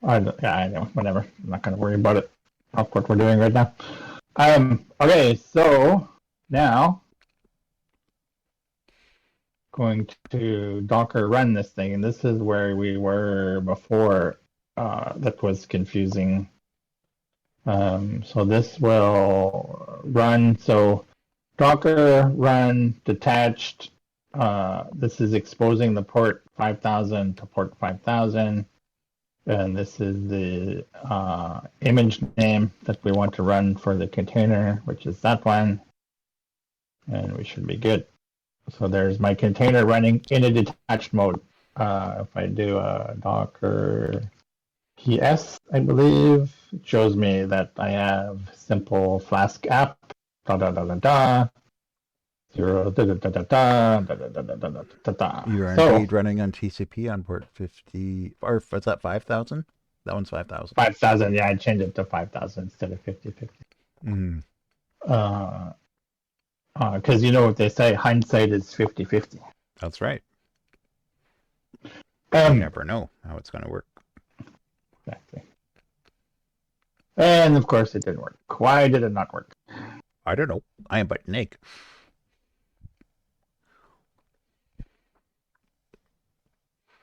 Speaker 2: Yeah, I know, whatever. I'm not going to worry about it. That's what we're doing right now. Okay, so now going to Docker run this thing, and this is where we were before. That was confusing. So this will run. So Docker run detached. This is exposing the port 5000 to port 5000. And this is the image name that we want to run for the container, which is that one. And we should be good. So there's my container running in a detached mode. If I do a Docker PS, I believe, it shows me that I have simple Flask app, da da da da da, 0, da da da da da, da da da da da da da.
Speaker 1: You are
Speaker 2: So
Speaker 1: indeed running on TCP on port 50, or what's that, 5000? That one's 5000.
Speaker 2: 5,000, yeah, I changed it to 5,000 instead of 5050.
Speaker 1: Mm,
Speaker 2: Because you know what they say, hindsight is 50/50.
Speaker 1: that's right. You
Speaker 2: Um,
Speaker 1: never know how it's going to work.
Speaker 2: exactly. And of course, it didn't work. Why did it not work?
Speaker 1: I don't know. I am but an egg.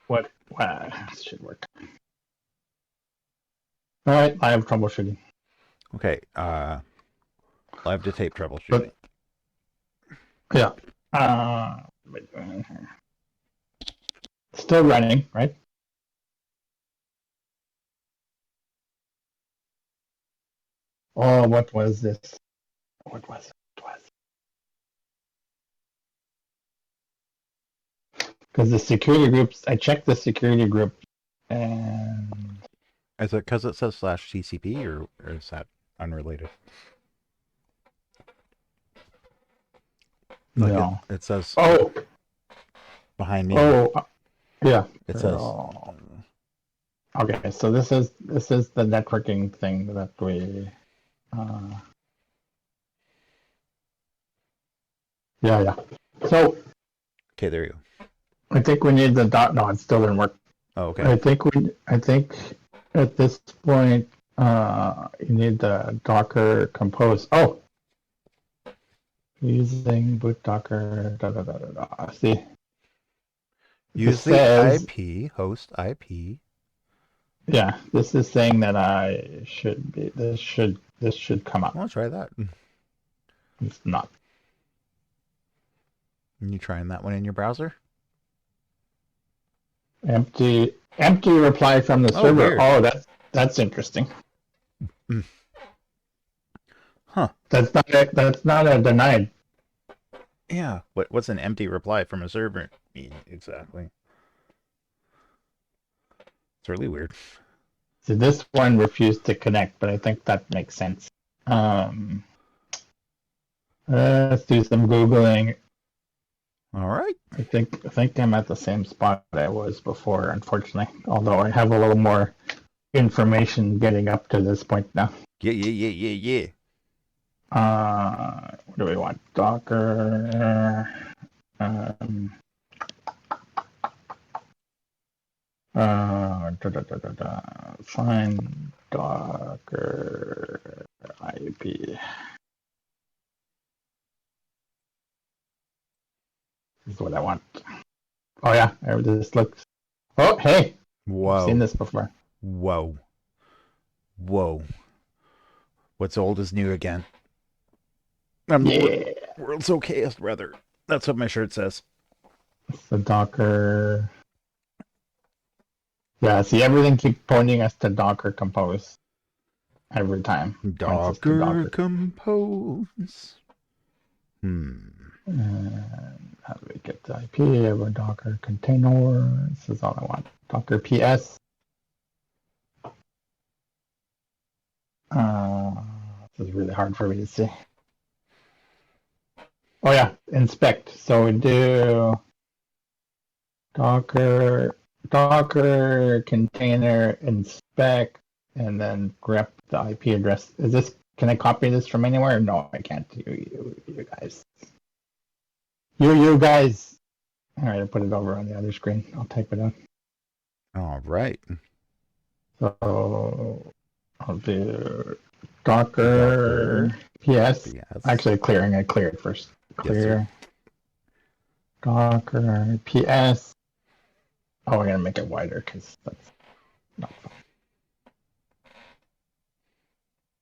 Speaker 2: What? Well, this should work. All right, I have troubleshooting.
Speaker 1: Okay. Live to tape troubleshooting.
Speaker 2: But, yeah. Still running, right? Oh, what was this? What was it? Because the security groups, I checked the security group, and
Speaker 1: Is it because it says /TCP or is that unrelated? Like
Speaker 2: no.
Speaker 1: it says
Speaker 2: Oh,
Speaker 1: behind me.
Speaker 2: Yeah.
Speaker 1: It says.
Speaker 2: Okay, so this is the networking thing that we. Yeah. So
Speaker 1: Okay, there you go.
Speaker 2: I think we need the dot. No, it still didn't work.
Speaker 1: Oh, okay.
Speaker 2: I think at this point, you need the Docker compose. Oh, using boot Docker. Da da da da da. See,
Speaker 1: Use
Speaker 2: this
Speaker 1: the
Speaker 2: says.
Speaker 1: IP host IP.
Speaker 2: Yeah, this is saying that I should be. This should come up.
Speaker 1: Well, try that.
Speaker 2: It's not.
Speaker 1: Are you trying that one in your browser?
Speaker 2: Empty reply from the server.
Speaker 1: Weird.
Speaker 2: Oh, that's interesting.
Speaker 1: Huh.
Speaker 2: That's not a denied.
Speaker 1: Yeah. What's an empty reply from a server mean exactly? It's really weird.
Speaker 2: So this one refused to connect, but I think that makes sense. Let's do some Googling.
Speaker 1: All right.
Speaker 2: I think I'm at the same spot I was before, unfortunately. Although I have a little more information getting up to this point now.
Speaker 1: Yeah.
Speaker 2: What do we want? Docker. Find Docker IP. This is what I want. Oh yeah, this looks. Oh hey,
Speaker 1: Whoa.
Speaker 2: I've seen this before.
Speaker 1: Whoa. What's old is new again. I'm the world's okayest brother. That's what my shirt says.
Speaker 2: It's the Docker. Yeah, see, everything keeps pointing us to Docker Compose every time.
Speaker 1: Docker Compose.
Speaker 2: how do we get the IP of a Docker container? This is all I want. Docker PS. This is really hard for me to see. Oh yeah, inspect. So we do Docker container inspect and then grep the IP address. Is this, can I copy this from anywhere? No, I can't. You guys. You guys. All right, I'll put it over on the other screen. I'll type it out.
Speaker 1: All right.
Speaker 2: So I'll do Docker PS.
Speaker 1: Yes.
Speaker 2: Actually, clearing. I clear it first. Clear.
Speaker 1: Yes,
Speaker 2: Docker PS. Oh, we're gonna make it wider because that's not fun.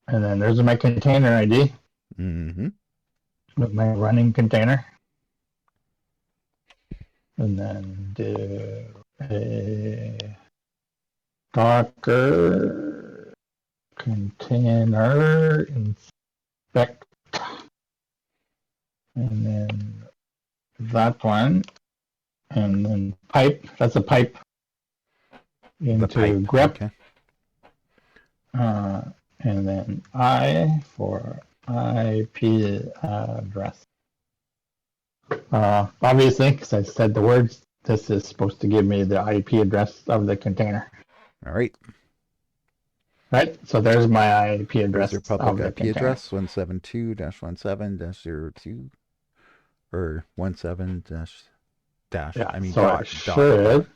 Speaker 2: And then there's my container ID
Speaker 1: Mm-hmm.
Speaker 2: with my running container. And then do a Docker container inspect. And then that one. And then pipe. That's a pipe into grep.
Speaker 1: Okay.
Speaker 2: And then I for IP address. Obviously, because I said the words, this is supposed to give me the IP address of the container.
Speaker 1: All right.
Speaker 2: Right? So there's my IP address
Speaker 1: There's your public
Speaker 2: of the
Speaker 1: IP
Speaker 2: container.
Speaker 1: address, 172-17-02, or 17 dash,
Speaker 2: Yeah,
Speaker 1: I mean,
Speaker 2: so
Speaker 1: dot,
Speaker 2: I should,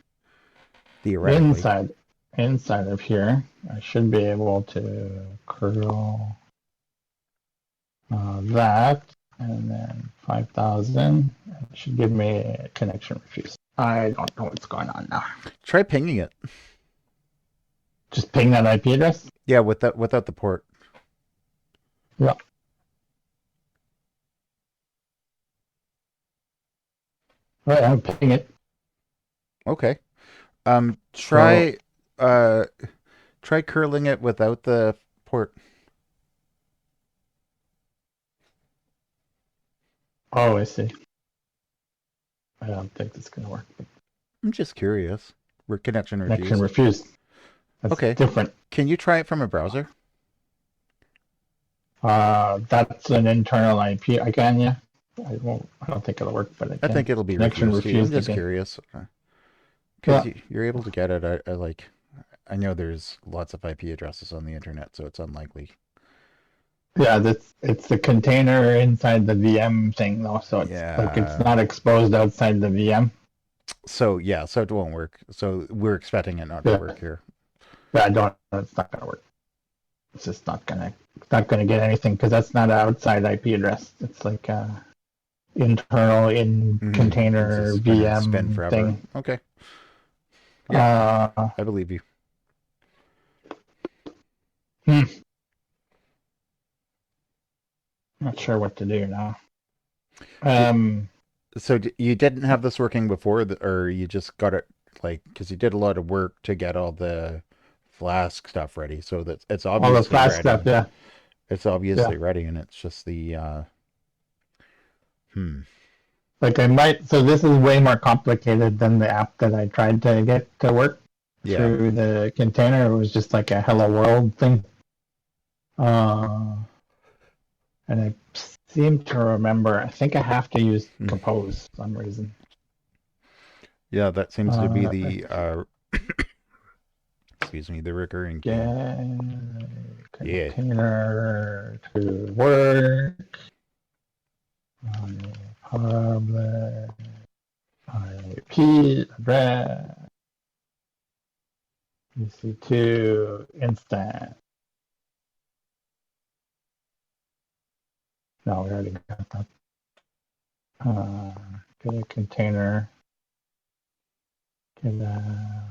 Speaker 1: theoretically.
Speaker 2: inside of here, I should be able to curl that, and then 5,000. It should give me a connection refused. I don't know what's going on now.
Speaker 1: Try pinging it.
Speaker 2: Just ping that IP address?
Speaker 1: Yeah, without the port.
Speaker 2: Yeah. All right, I'm ping it.
Speaker 1: Okay.
Speaker 2: So,
Speaker 1: Try curling it without the port.
Speaker 2: oh, I see. I don't think this is going to work. But
Speaker 1: I'm just curious. We're connection
Speaker 2: connection
Speaker 1: refused.
Speaker 2: refused. That's
Speaker 1: Okay.
Speaker 2: different.
Speaker 1: Can you try it from a browser?
Speaker 2: That's an internal IP. I can, yeah. I don't think it'll work, but I
Speaker 1: I
Speaker 2: can.
Speaker 1: think it'll be
Speaker 2: Connection
Speaker 1: refused too. I'm
Speaker 2: refused
Speaker 1: just
Speaker 2: again.
Speaker 1: curious.
Speaker 2: Yeah.
Speaker 1: Because you're able to get it. I know there's lots of IP addresses on the internet, so it's unlikely.
Speaker 2: Yeah, it's the container inside the VM thing though, so it's like it's
Speaker 1: Yeah.
Speaker 2: not exposed outside the VM.
Speaker 1: So it won't work. So we're expecting it not to
Speaker 2: Yeah,
Speaker 1: work here.
Speaker 2: yeah, I don't. It's not gonna work. It's just not gonna. It's not gonna get anything because that's not an outside IP address. It's like a internal in container
Speaker 1: It's just gonna spin
Speaker 2: VM
Speaker 1: forever.
Speaker 2: thing.
Speaker 1: Okay. Yeah,
Speaker 2: Uh,
Speaker 1: I believe you.
Speaker 2: Not sure what to do now.
Speaker 1: So you didn't have this working before, or you just got it because you did a lot of work to get all the Flask stuff ready. So that it's
Speaker 2: all the
Speaker 1: obviously
Speaker 2: flash
Speaker 1: ready.
Speaker 2: stuff, yeah,
Speaker 1: It's obviously
Speaker 2: yeah.
Speaker 1: ready, and it's just the
Speaker 2: Like I might. So this is way more complicated than the app that I tried to get to work
Speaker 1: Yeah.
Speaker 2: through the container. It was just like a hello world thing. And I seem to remember, I think I have to use compose for some reason.
Speaker 1: Yeah, that seems to be the excuse me, the recurring key.
Speaker 2: Get container to work. Public IP address. EC2 instant. No, we already got that. Get a container. Get a.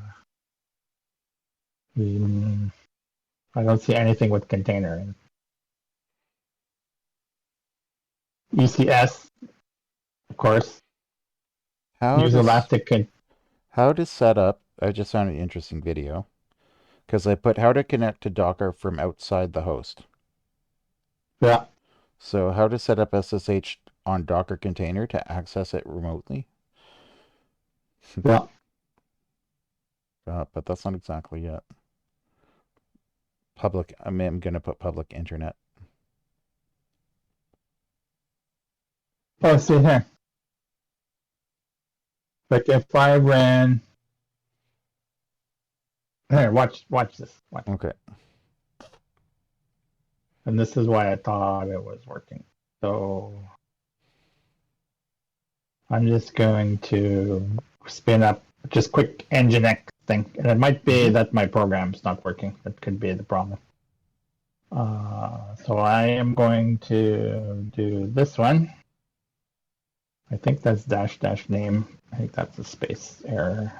Speaker 2: I don't see anything with container in. ECS, of course. Use elastic.
Speaker 1: How to set up? I just found an interesting video because I put how to connect to Docker from outside the host.
Speaker 2: Yeah.
Speaker 1: So how to set up SSH on Docker container to access it remotely.
Speaker 2: Yeah.
Speaker 1: But that's not exactly it. Public. I mean, I'm gonna put public internet.
Speaker 2: Oh, see here. Like if I ran here, watch this. Watch.
Speaker 1: Okay.
Speaker 2: And this is why I thought it was working. So I'm just going to spin up just quick Nginx thing. And it might be that my program's not working. That could be the problem. So I am going to do this one. I think that's dash dash name. I think that's a space error.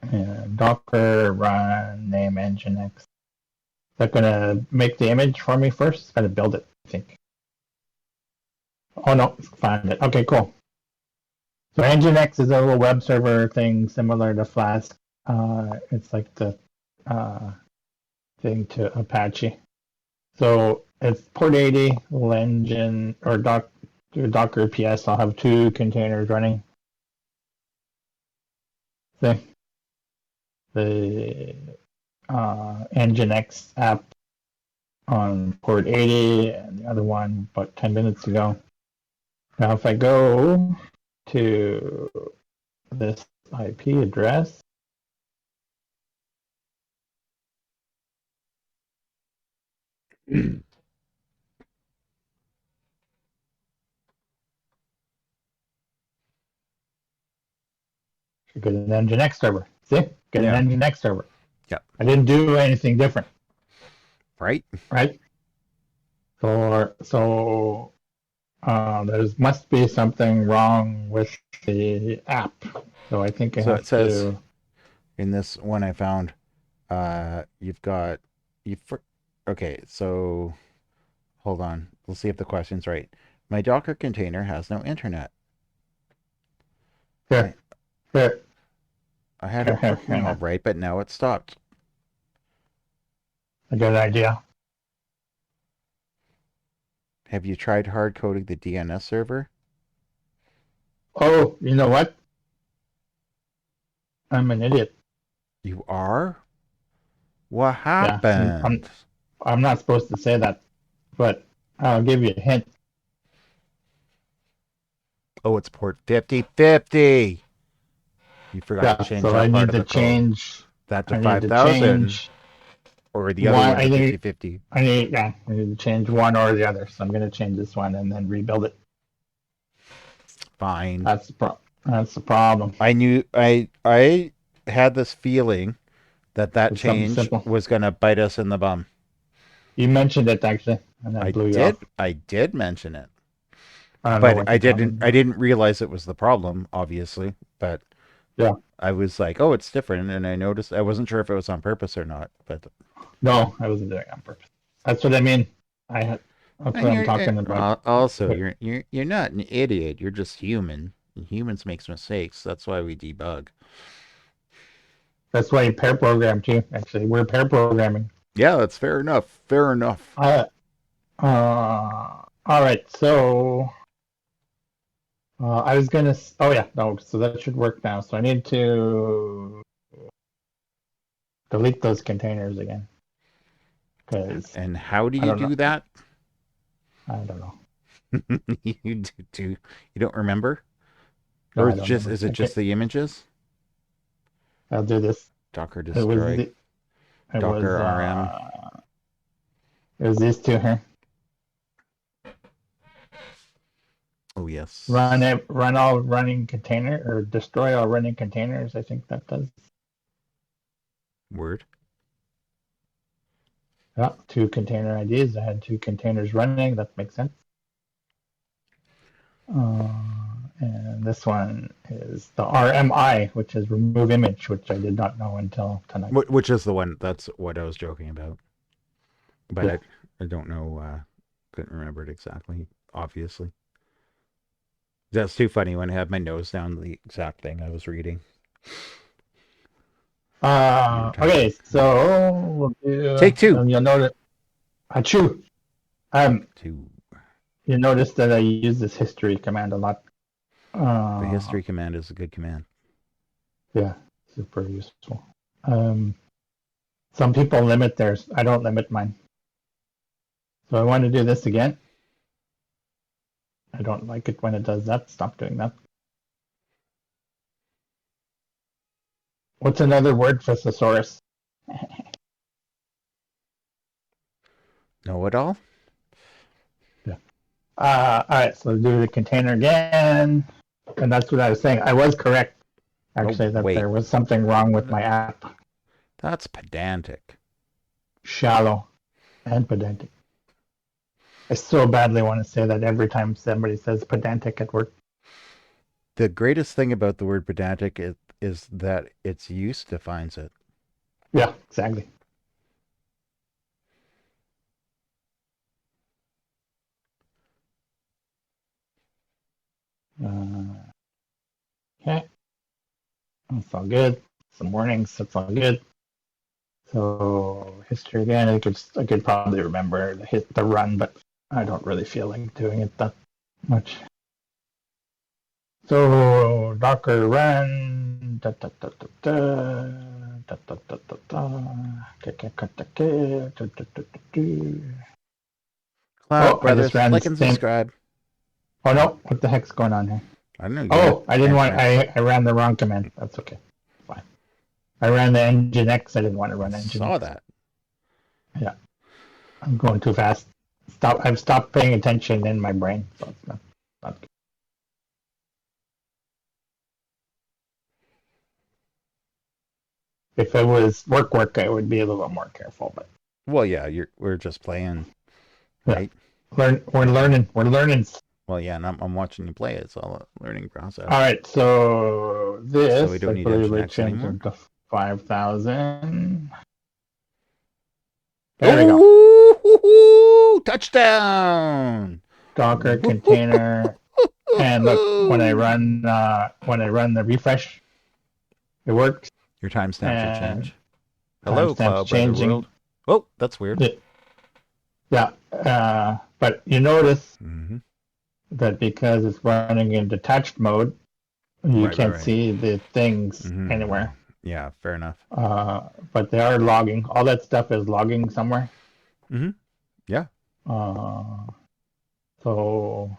Speaker 2: And Docker run name Nginx. Is that going to make the image for me first? It's going to build it, I think. Oh no, found it. Okay, cool. So Nginx is a little web server thing similar to Flask. It's like the thing to Apache. So it's port 80, little engine, or Docker PS. I'll have two containers running. See? The Nginx app on port 80 and the other one about 10 minutes ago. Now if I go to this IP address, get an Nginx server. See? Get
Speaker 1: Yeah.
Speaker 2: an Nginx server.
Speaker 1: Yeah.
Speaker 2: I didn't do anything different.
Speaker 1: Right.
Speaker 2: Right? So there must be something wrong with the app. So I think I
Speaker 1: So
Speaker 2: have
Speaker 1: it says
Speaker 2: to.
Speaker 1: in this one I found, you've got you. Okay, so hold on. We'll see if the question's right. My Docker container has no internet. I
Speaker 2: Here, here,
Speaker 1: I had
Speaker 2: here,
Speaker 1: it
Speaker 2: here,
Speaker 1: working all
Speaker 2: here.
Speaker 1: right, but now it stopped.
Speaker 2: I got an idea.
Speaker 1: Have you tried hard coding the DNS server?
Speaker 2: Oh, you know what? I'm an idiot.
Speaker 1: You are? What
Speaker 2: Yeah,
Speaker 1: happened?
Speaker 2: I'm not supposed to say that, but I'll give you a hint.
Speaker 1: Oh, it's port 5050. You forgot to
Speaker 2: Yeah,
Speaker 1: change
Speaker 2: so I
Speaker 1: that part
Speaker 2: need
Speaker 1: of
Speaker 2: to
Speaker 1: the code.
Speaker 2: change.
Speaker 1: That to
Speaker 2: I need to
Speaker 1: 5000
Speaker 2: change
Speaker 1: or the other
Speaker 2: one.
Speaker 1: one to 5050.
Speaker 2: Yeah, I need to change one or the other. So I'm going to change this one and then rebuild it.
Speaker 1: Fine.
Speaker 2: That's the problem.
Speaker 1: I had this feeling that
Speaker 2: It's something
Speaker 1: change
Speaker 2: simple.
Speaker 1: was going to bite us in the bum.
Speaker 2: You mentioned it actually, and I blew you off.
Speaker 1: I did mention it.
Speaker 2: I don't know
Speaker 1: But
Speaker 2: what you're talking
Speaker 1: I
Speaker 2: about.
Speaker 1: didn't realize it was the problem, obviously. But
Speaker 2: Yeah,
Speaker 1: I was like, "Oh, it's different." And I noticed I wasn't sure if it was on purpose or not, but
Speaker 2: no, I wasn't doing it on purpose. That's what I mean. I had. That's
Speaker 1: and
Speaker 2: what I'm talking about.
Speaker 1: also
Speaker 2: But
Speaker 1: you're not an idiot. You're just human. Humans make mistakes. That's why we debug.
Speaker 2: that's why you pair program too. Actually, we're pair programming.
Speaker 1: Yeah, that's fair enough. Fair enough.
Speaker 2: All right. So I was gonna. Oh yeah, no. So that should work now. So I need to delete those containers again because
Speaker 1: And how do
Speaker 2: I
Speaker 1: you
Speaker 2: don't know.
Speaker 1: do that?
Speaker 2: I don't know.
Speaker 1: Do you don't remember?
Speaker 2: No,
Speaker 1: Or
Speaker 2: I don't remember.
Speaker 1: is it
Speaker 2: Okay,
Speaker 1: just the images?
Speaker 2: I'll do this.
Speaker 1: Docker
Speaker 2: It was
Speaker 1: destroy.
Speaker 2: the. It
Speaker 1: Docker
Speaker 2: was.
Speaker 1: RM.
Speaker 2: It was these two here.
Speaker 1: Oh yes.
Speaker 2: Run all running container or destroy all running containers. I think that does.
Speaker 1: Word.
Speaker 2: Yeah, two container IDs. I had two containers running. That makes sense. And this one is the RMI, which is remove image, which I did not know until tonight.
Speaker 1: Which is the one? That's what I was joking about. But
Speaker 2: Yeah.
Speaker 1: I don't know. Couldn't remember it exactly. Obviously, that's too funny when I had my nose down the exact thing I was reading. You were
Speaker 2: Okay,
Speaker 1: typing.
Speaker 2: so we'll do,
Speaker 1: Take two.
Speaker 2: and you'll notice, achoo. Um,
Speaker 1: Two.
Speaker 2: You notice that I use this history command a lot.
Speaker 1: The
Speaker 2: Uh,
Speaker 1: history command is a good command.
Speaker 2: yeah, super useful. Um, some people limit theirs. I don't limit mine. So I want to do this again. I don't like it when it does that. Stop doing that. What's another word for thesaurus?
Speaker 1: Know it all?
Speaker 2: Yeah. All right, so do the container again. And that's what I was saying. I was correct,
Speaker 1: Oh,
Speaker 2: actually, that
Speaker 1: wait.
Speaker 2: there was something wrong with my app.
Speaker 1: That's pedantic.
Speaker 2: Shallow and pedantic. I so badly want to say that every time somebody says pedantic at work.
Speaker 1: The greatest thing about the word pedantic is that its use defines it.
Speaker 2: Yeah, exactly. Okay, that's all good. Some warnings, that's all good. So history again. I could probably remember the run, but I don't really feel like doing it that much. So Docker run. Da, da, da, da, da, da, da, da, da, da.
Speaker 1: Cloud
Speaker 2: Oh, I just
Speaker 1: Brothers,
Speaker 2: ran the
Speaker 1: like and
Speaker 2: same.
Speaker 1: subscribe.
Speaker 2: Oh no, what the heck's going on here?
Speaker 1: I don't know. You got
Speaker 2: Oh, I didn't want.
Speaker 1: Nginx.
Speaker 2: I ran the wrong command. That's okay. Fine. I ran the Nginx. I didn't want to
Speaker 1: I
Speaker 2: run
Speaker 1: saw
Speaker 2: Nginx.
Speaker 1: that.
Speaker 2: Yeah, I'm going too fast. Stop. I've stopped paying attention in my brain, so it's not good. If it was work, I would be a little bit more careful. But
Speaker 1: Well, yeah, we're just playing,
Speaker 2: yeah,
Speaker 1: right?
Speaker 2: we're learning. We're learning.
Speaker 1: Well, yeah, and I'm watching you play. It's all a learning
Speaker 2: All
Speaker 1: process.
Speaker 2: right, so
Speaker 1: So we
Speaker 2: this
Speaker 1: don't
Speaker 2: I
Speaker 1: need
Speaker 2: believe I
Speaker 1: Nginx
Speaker 2: changed
Speaker 1: anymore.
Speaker 2: it to 5,000. There we go.
Speaker 1: Oh, touchdown!
Speaker 2: Docker container, and look when I run the refresh, it works,
Speaker 1: Your timestamps will
Speaker 2: and
Speaker 1: change. Hello,
Speaker 2: timestamps
Speaker 1: Cloud Brother
Speaker 2: changing.
Speaker 1: World. Oh, that's weird.
Speaker 2: Yeah, but you notice
Speaker 1: Mm-hmm.
Speaker 2: that because it's running in detached mode, you
Speaker 1: Right, right,
Speaker 2: can't
Speaker 1: right.
Speaker 2: see the things
Speaker 1: Mm-hmm.
Speaker 2: anywhere.
Speaker 1: Yeah, fair enough.
Speaker 2: But they are logging. All that stuff is logging somewhere.
Speaker 1: Mm-hmm. Yeah,
Speaker 2: Uh, so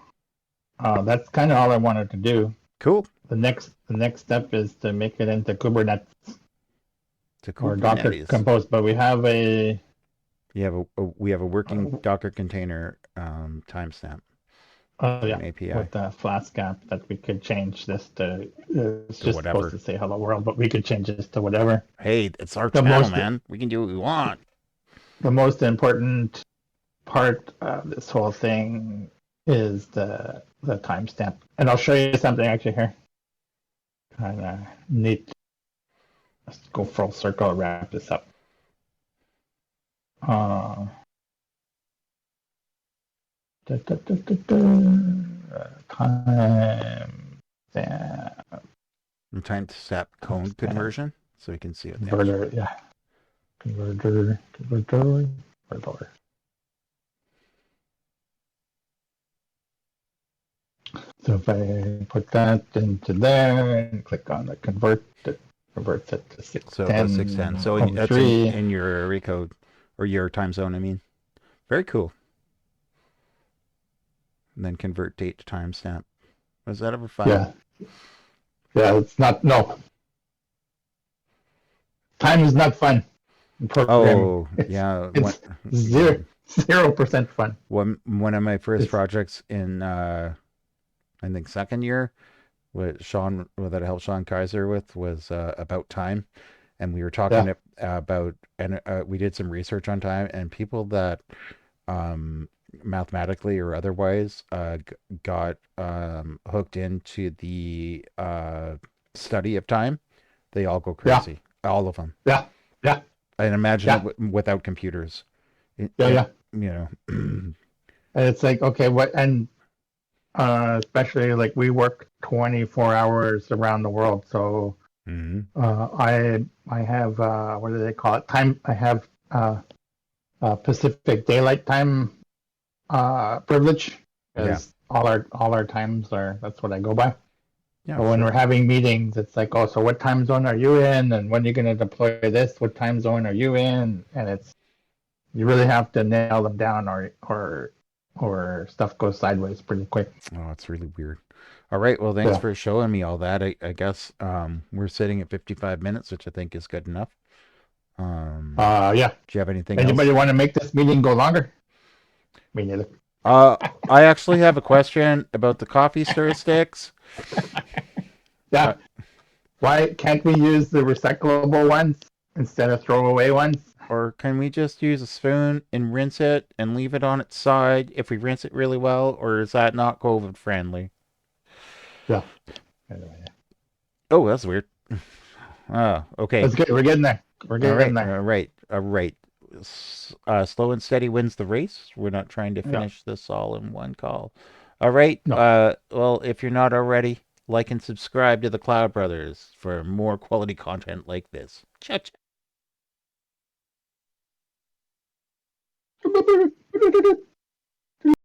Speaker 2: that's kind of all I wanted to do.
Speaker 1: cool.
Speaker 2: The next step is to make it into Kubernetes
Speaker 1: To
Speaker 2: or Docker
Speaker 1: Kubernetes.
Speaker 2: Compose. But we have a
Speaker 1: We have a working Docker container timestamp through
Speaker 2: yeah,
Speaker 1: an API
Speaker 2: with the Flask app that we could change this to. It's
Speaker 1: to
Speaker 2: just supposed
Speaker 1: whatever.
Speaker 2: to say hello world, but we could change this to whatever.
Speaker 1: Hey, it's our
Speaker 2: The
Speaker 1: channel,
Speaker 2: most
Speaker 1: man. We can do what we want.
Speaker 2: the most important part of this whole thing is the timestamp, and I'll show you something actually here. Kind of neat. Let's go full circle and wrap this up. Uh, time stamp
Speaker 1: Timestamp code
Speaker 2: stamp
Speaker 1: conversion, so we can see what the actual.
Speaker 2: converter, yeah, converter. So if I put that into there and click on the convert, it converts it to
Speaker 1: So about 610. So that's
Speaker 2: 610.03.
Speaker 1: in your area code or your time zone. I mean, very cool. And then convert date to timestamp. Was that ever fun?
Speaker 2: Yeah, yeah, it's not, no, time is not fun in programming.
Speaker 1: Oh, yeah.
Speaker 2: It's zero, 0% fun.
Speaker 1: One of my first
Speaker 2: It's,
Speaker 1: projects in I think second year with Sean that I helped Sean Kaiser with was about time, and we were talking
Speaker 2: yeah,
Speaker 1: about and we did some research on time and people that um, mathematically or otherwise got hooked into the study of time. They all go
Speaker 2: yeah,
Speaker 1: crazy, all of them.
Speaker 2: yeah, yeah,
Speaker 1: And imagine it
Speaker 2: yeah,
Speaker 1: without computers.
Speaker 2: yeah, yeah.
Speaker 1: You know,
Speaker 2: And it's like, okay, what, and especially like we work 24 hours around the world. So
Speaker 1: hmm
Speaker 2: I have, what do they call it? Time, I have Pacific Daylight Time privilege.
Speaker 1: Yeah.
Speaker 2: because all our times are that's what I go by.
Speaker 1: Yeah,
Speaker 2: But when
Speaker 1: sure.
Speaker 2: we're having meetings, it's like, oh, so what time zone are you in, and when are you going to deploy this? What time zone are you in? And it's you really have to nail them down, or stuff goes sideways pretty quick.
Speaker 1: Oh, it's really weird. All right. Well, thanks
Speaker 2: Yeah.
Speaker 1: for showing me all that. I guess we're sitting at 55 minutes, which I think is good enough.
Speaker 2: Yeah.
Speaker 1: Do you have anything
Speaker 2: Anybody
Speaker 1: else?
Speaker 2: want to make this meeting go longer? Me neither.
Speaker 1: Uh, I actually have a question about the coffee stir sticks. Uh,
Speaker 2: Yeah. Why can't we use the recyclable ones instead of throwaway ones?
Speaker 1: or can we just use a spoon and rinse it and leave it on its side if we rinse it really well, or is that not COVID friendly?
Speaker 2: Yeah. Anyway,
Speaker 1: Oh, that's weird. Ah, okay.
Speaker 2: that's good. We're getting there. We're
Speaker 1: All
Speaker 2: getting
Speaker 1: right,
Speaker 2: there.
Speaker 1: all right, all right. Slow and steady wins the race. We're not trying to
Speaker 2: Yeah.
Speaker 1: finish this all in one call. All right.
Speaker 2: No.
Speaker 1: Well, if you're not already, like and subscribe to the Cloud Brothers for more quality content like this. Ciao, ciao.